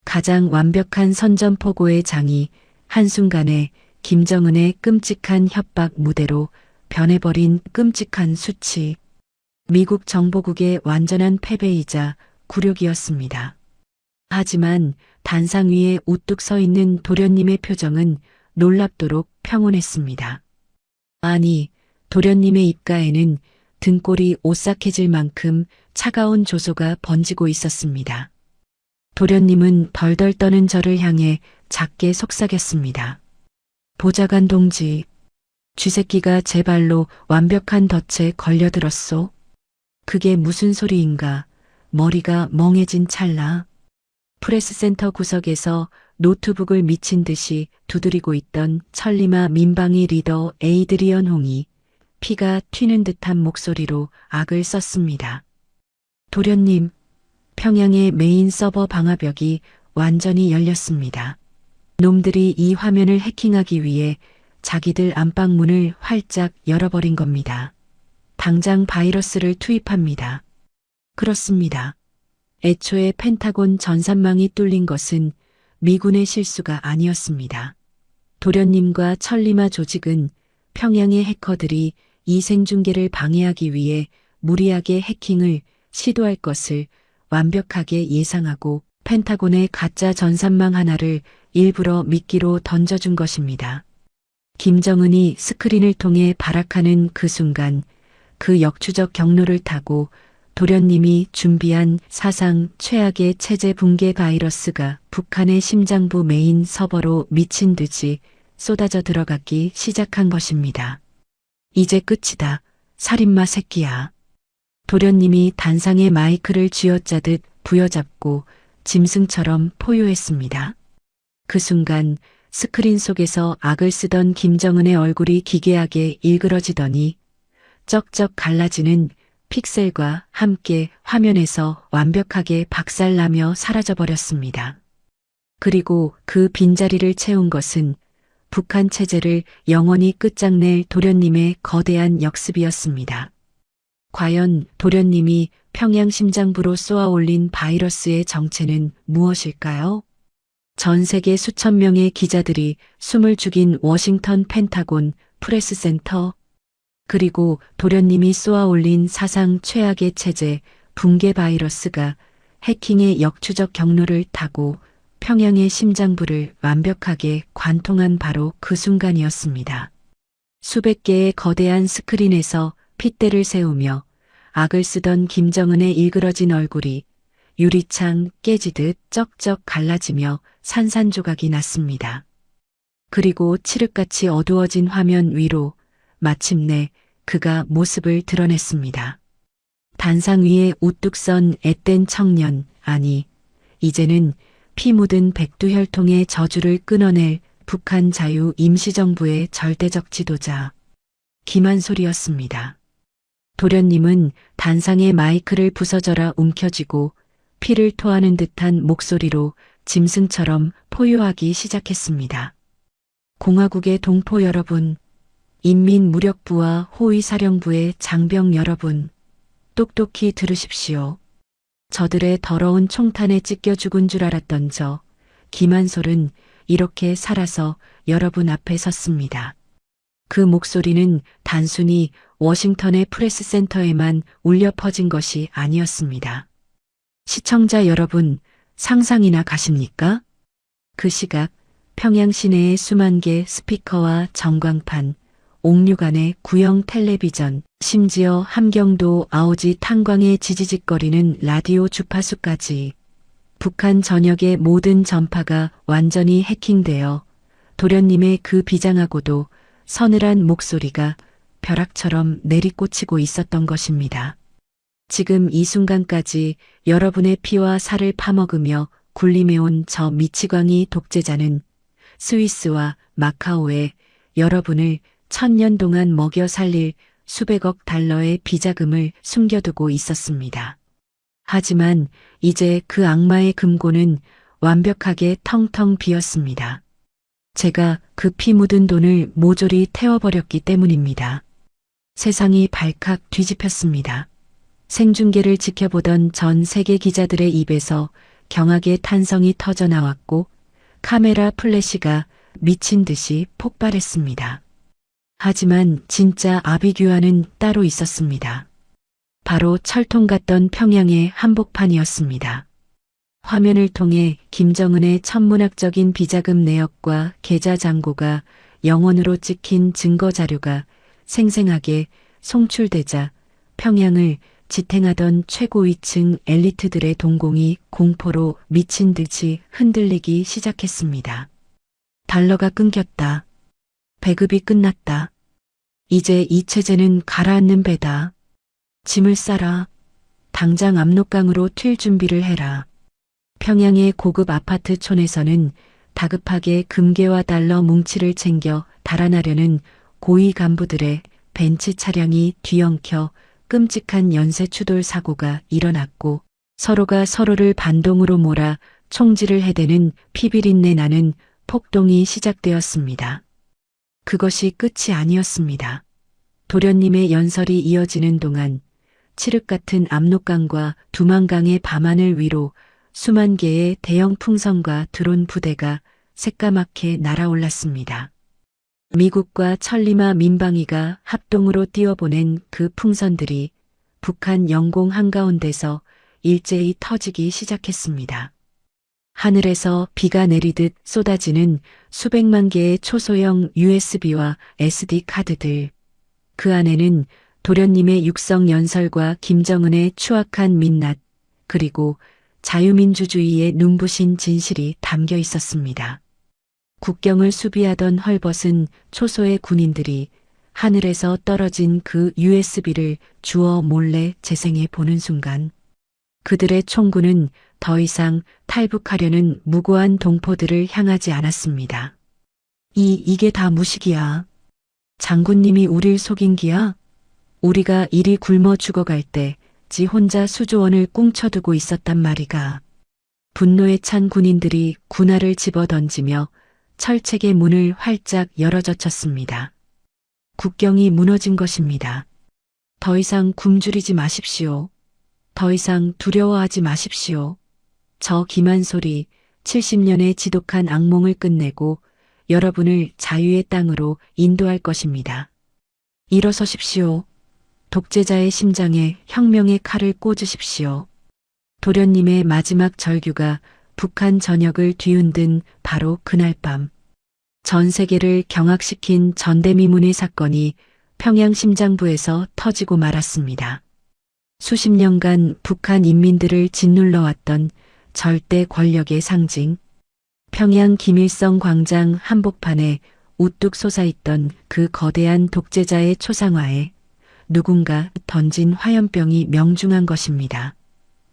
가장 완벽한 선전포고의 장이 한순간에 김정은의 끔찍한 협박 무대로 변해버린 끔찍한 수치. 미국 정보국의 완전한 패배이자 굴욕이었습니다. 하지만 단상 위에 우뚝 서 있는 도련님의 표정은 놀랍도록 평온했습니다. 아니, 도련님의 입가에는 등골이 오싹해질 만큼 차가운 조소가 번지고 있었습니다. 도련님은 덜덜 떠는 저를 향해 작게 속삭였습니다. 보좌관 동지, 쥐새끼가 제 발로 완벽한 덫에 걸려들었소. 그게 무슨 소리인가. 머리가 멍해진 찰나. 프레스센터 구석에서 노트북을 미친 듯이 두드리고 있던 천리마 민방위 리더 에이드리언 홍이 피가 튀는 듯한 목소리로 악을 썼습니다. 도련님, 평양의 메인 서버 방화벽이 완전히 열렸습니다. 놈들이 이 화면을 해킹하기 위해 자기들 안방문을 활짝 열어버린 겁니다. 당장 바이러스를 투입합니다. 그렇습니다. 애초에 펜타곤 전산망이 뚫린 것은 미군의 실수가 아니었습니다. 도련님과 천리마 조직은 평양의 해커들이 이 생중계를 방해하기 위해 무리하게 해킹을 시도할 것을 완벽하게 예상하고 펜타곤의 가짜 전산망 하나를 일부러 미끼로 던져준 것입니다. 김정은이 스크린을 통해 발악하는 그 순간 그 역추적 경로를 타고 도련님이 준비한 사상 최악의 체제 붕괴 바이러스가 북한의 심장부 메인 서버로 미친 듯이 쏟아져 들어가기 시작한 것입니다. 이제 끝이다. 살인마 새끼야. 도련님이 단상에 마이크를 쥐어짜듯 부여잡고 짐승처럼 포효했습니다. 그 순간 스크린 속에서 악을 쓰던 김정은의 얼굴이 기괴하게 일그러지더니 쩍쩍 갈라지는 픽셀과 함께 화면에서 완벽하게 박살나며 사라져버렸습니다. 그리고 그 빈자리를 채운 것은 북한 체제를 영원히 끝장낼 도련님의 거대한 역습이었습니다. 과연 도련님이 평양 심장부로 쏘아 올린 바이러스의 정체는 무엇일까요? 전 세계 수천 명의 기자들이 숨을 죽인 워싱턴 펜타곤 프레스센터, 그리고 도련님이 쏘아 올린 사상 최악의 체제 붕괴 바이러스가 해킹의 역추적 경로를 타고 평양의 심장부를 완벽하게 관통한 바로 그 순간이었습니다. 수백 개의 거대한 스크린에서 핏대를 세우며 악을 쓰던 김정은의 일그러진 얼굴이 유리창 깨지듯 쩍쩍 갈라지며 산산조각이 났습니다. 그리고 칠흑같이 어두워진 화면 위로 마침내 그가 모습을 드러냈습니다. 단상 위에 우뚝 선 앳된 청년, 아니, 이제는 피 묻은 백두혈통의 저주를 끊어낼 북한 자유 임시정부의 절대적 지도자, 김한솔이었습니다. 도련님은 단상의 마이크를 부서져라 움켜쥐고 피를 토하는 듯한 목소리로 짐승처럼 포효하기 시작했습니다. 공화국의 동포 여러분, 인민무력부와 호위사령부의 장병 여러분, 똑똑히 들으십시오. 저들의 더러운 총탄에 찢겨 죽은 줄 알았던 저, 김한솔은 이렇게 살아서 여러분 앞에 섰습니다. 그 목소리는 단순히 워싱턴의 프레스센터에만 울려 퍼진 것이 아니었습니다. 시청자 여러분, 상상이나 가십니까? 그 시각 평양 시내의 수만 개 스피커와 전광판, 옥류관의 구형 텔레비전, 심지어 함경도 아오지 탄광에 지지직거리는 라디오 주파수까지 북한 전역의 모든 전파가 완전히 해킹되어 도련님의 그 비장하고도 서늘한 목소리가 벼락처럼 내리꽂히고 있었던 것입니다. 지금 이 순간까지 여러분의 피와 살을 파먹으며 군림해온 저 미치광이 독재자는 스위스와 마카오에 여러분을 1000년 동안 먹여 살릴 수백억 달러의 비자금을 숨겨두고 있었습니다. 하지만 이제 그 악마의 금고는 완벽하게 텅텅 비었습니다. 제가 그 피 묻은 돈을 모조리 태워버렸기 때문입니다. 세상이 발칵 뒤집혔습니다. 생중계를 지켜보던 전 세계 기자들의 입에서 경악의 탄성이 터져나왔고 카메라 플래시가 미친 듯이 폭발했습니다. 하지만 진짜 아비규환은 따로 있었습니다. 바로 철통 같던 평양의 한복판이었습니다. 화면을 통해 김정은의 천문학적인 비자금 내역과 계좌 잔고가 영원으로 찍힌 증거 자료가 생생하게 송출되자 평양을 지탱하던 최고위층 엘리트들의 동공이 공포로 미친 듯이 흔들리기 시작했습니다. 달러가 끊겼다. 배급이 끝났다. 이제 이 체제는 가라앉는 배다. 짐을 싸라. 당장 압록강으로 튈 준비를 해라. 평양의 고급 아파트촌에서는 다급하게 금괴와 달러 뭉치를 챙겨 달아나려는 고위 간부들의 벤츠 차량이 뒤엉켜 끔찍한 연쇄 추돌 사고가 일어났고 서로가 서로를 반동으로 몰아 총질을 해대는 피비린내 나는 폭동이 시작되었습니다. 그것이 끝이 아니었습니다. 도련님의 연설이 이어지는 동안 칠흑 같은 압록강과 두만강의 밤하늘 위로 수만 개의 대형 풍선과 드론 부대가 새까맣게 날아올랐습니다. 미국과 천리마 민방위가 합동으로 띄워보낸 그 풍선들이 북한 영공 한가운데서 일제히 터지기 시작했습니다. 하늘에서 비가 내리듯 쏟아지는 수백만 개의 초소형 USB와 SD 카드들. 그 안에는 도련님의 육성 연설과 김정은의 추악한 민낯, 그리고 자유민주주의의 눈부신 진실이 담겨 있었습니다. 국경을 수비하던 헐벗은 초소의 군인들이 하늘에서 떨어진 그 USB를 주워 몰래 재생해 보는 순간 그들의 총구는 더 이상 탈북하려는 무고한 동포들을 향하지 않았습니다. 이게 다 무식이야. 장군님이 우릴 속인 기야? 우리가 이리 굶어 죽어갈 때 지 혼자 수조원을 꽁쳐두고 있었단 말이가. 분노에 찬 군인들이 군화를 집어던지며 철책의 문을 활짝 열어젖혔습니다. 국경이 무너진 것입니다. 더 이상 굶주리지 마십시오. 더 이상 두려워하지 마십시오. 저 기만솔이 70년의 지독한 악몽을 끝내고 여러분을 자유의 땅으로 인도할 것입니다. 일어서십시오. 독재자의 심장에 혁명의 칼을 꽂으십시오. 도련님의 마지막 절규가 북한 전역을 뒤흔든 바로 그날 밤. 전 세계를 경악시킨 전대미문의 사건이 평양 심장부에서 터지고 말았습니다. 수십 년간 북한 인민들을 짓눌러왔던 절대 권력의 상징. 평양 김일성 광장 한복판에 우뚝 솟아있던 그 거대한 독재자의 초상화에 누군가 던진 화염병이 명중한 것입니다.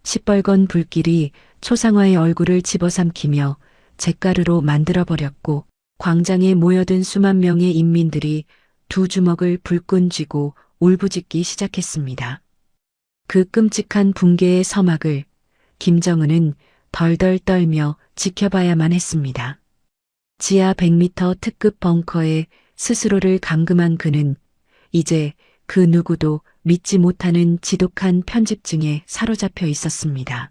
시뻘건 불길이 초상화의 얼굴을 집어삼키며 잿가루로 만들어버렸고 광장에 모여든 수만 명의 인민들이 두 주먹을 불끈 쥐고 울부짖기 시작했습니다. 그 끔찍한 붕괴의 서막을 김정은은 덜덜 떨며 지켜봐야만 했습니다. 지하 100m 특급 벙커에 스스로를 감금한 그는 이제 그 누구도 믿지 못하는 지독한 편집증에 사로잡혀 있었습니다.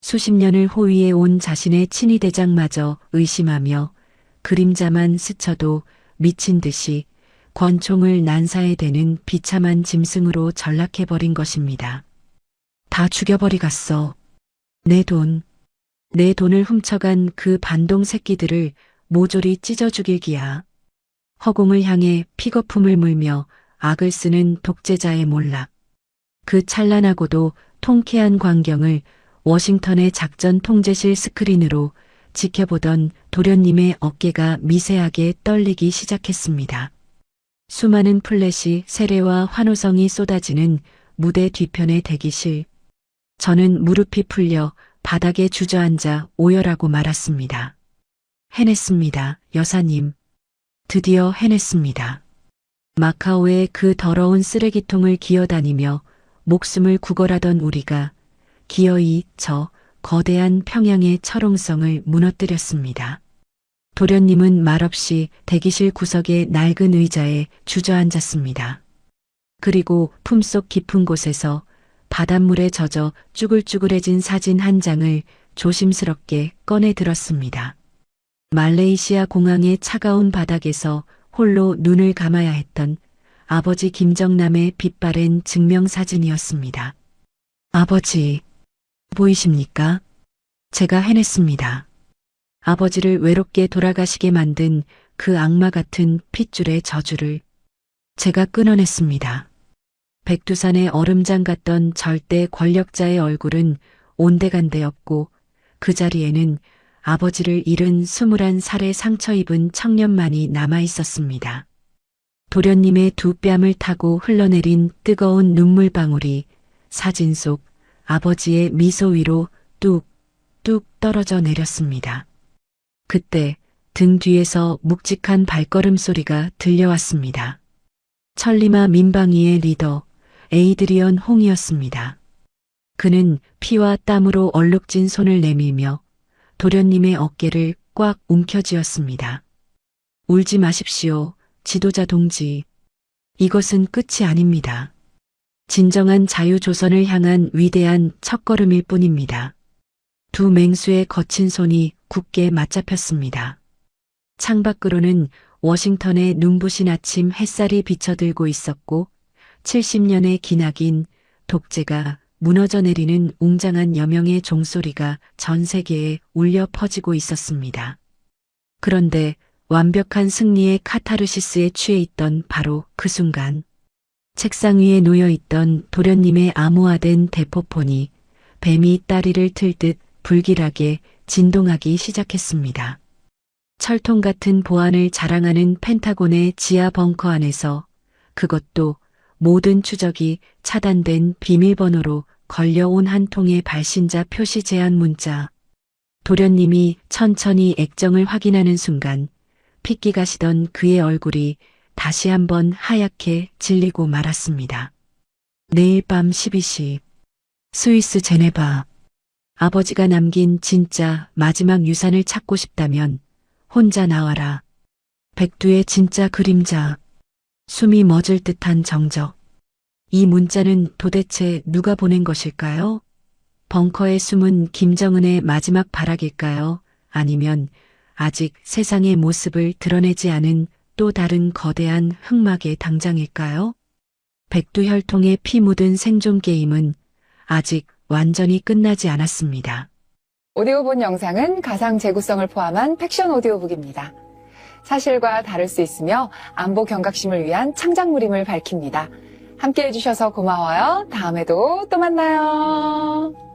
수십 년을 호위해 온 자신의 친위대장마저 의심하며 그림자만 스쳐도 미친 듯이 권총을 난사에 대는 비참한 짐승으로 전락해버린 것입니다. 다 죽여버리갔어. 내 돈을 훔쳐간 그 반동 새끼들을 모조리 찢어 죽일기야. 허공을 향해 픽어품을 물며 악을 쓰는 독재자의 몰락. 그 찬란하고도 통쾌한 광경을 워싱턴의 작전 통제실 스크린으로 지켜보던 도련님의 어깨가 미세하게 떨리기 시작했습니다. 수많은 플래시, 세례와 환호성이 쏟아지는 무대 뒤편의 대기실. 저는 무릎이 풀려 바닥에 주저앉아 오열하고 말았습니다. 해냈습니다, 여사님. 드디어 해냈습니다. 마카오의 그 더러운 쓰레기통을 기어다니며 목숨을 구걸하던 우리가 기어이 저 거대한 평양의 철옹성을 무너뜨렸습니다. 도련님은 말없이 대기실 구석의 낡은 의자에 주저앉았습니다. 그리고 품속 깊은 곳에서 바닷물에 젖어 쭈글쭈글해진 사진 한 장을 조심스럽게 꺼내 들었습니다. 말레이시아 공항의 차가운 바닥에서 홀로 눈을 감아야 했던 아버지 김정남의 빛바랜 증명사진이었습니다. 아버지, 보이십니까? 제가 해냈습니다. 아버지를 외롭게 돌아가시게 만든 그 악마 같은 핏줄의 저주를 제가 끊어냈습니다. 백두산의 얼음장 같던 절대 권력자의 얼굴은 온데간데였고 그 자리에는 아버지를 잃은 21살의 상처 입은 청년만이 남아 있었습니다. 도련님의 두 뺨을 타고 흘러내린 뜨거운 눈물방울이 사진 속 아버지의 미소 위로 뚝뚝 떨어져 내렸습니다. 그때 등 뒤에서 묵직한 발걸음 소리가 들려왔습니다. 천리마 민방위의 리더 에이드리언 홍이었습니다. 그는 피와 땀으로 얼룩진 손을 내밀며 도련님의 어깨를 꽉 움켜쥐었습니다. 울지 마십시오, 지도자 동지. 이것은 끝이 아닙니다. 진정한 자유조선을 향한 위대한 첫걸음일 뿐입니다. 두 맹수의 거친 손이 굳게 맞잡혔습니다. 창밖으로는 워싱턴의 눈부신 아침 햇살이 비쳐들고 있었고 70년의 기나긴 독재가 무너져 내리는 웅장한 여명의 종소리가 전 세계에 울려 퍼지고 있었습니다. 그런데 완벽한 승리의 카타르시스에 취해 있던 바로 그 순간 책상 위에 놓여 있던 도련님의 암호화된 대포폰이 뱀이 다리를 틀듯 불길하게 진동하기 시작했습니다. 철통 같은 보안을 자랑하는 펜타곤의 지하 벙커 안에서 그것도 모든 추적이 차단된 비밀번호로 걸려온 한 통의 발신자 표시 제한 문자. 도련님이 천천히 액정을 확인하는 순간 핏기 가시던 그의 얼굴이 다시 한번 하얗게 질리고 말았습니다. 내일 밤 12시 스위스 제네바. 아버지가 남긴 진짜 마지막 유산을 찾고 싶다면 혼자 나와라. 백두의 진짜 그림자. 숨이 멎을 듯한 정적. 이 문자는 도대체 누가 보낸 것일까요? 벙커에 숨은 김정은의 마지막 발악일까요? 아니면 아직 세상의 모습을 드러내지 않은 또 다른 거대한 흑막의 당장일까요? 백두혈통의 피 묻은 생존 게임은 아직 완전히 끝나지 않았습니다. 오디오본 영상은 가상 재구성을 포함한 팩션 오디오북입니다. 사실과 다를 수 있으며 안보 경각심을 위한 창작물임을 밝힙니다. 함께 해주셔서 고마워요. 다음에도 또 만나요.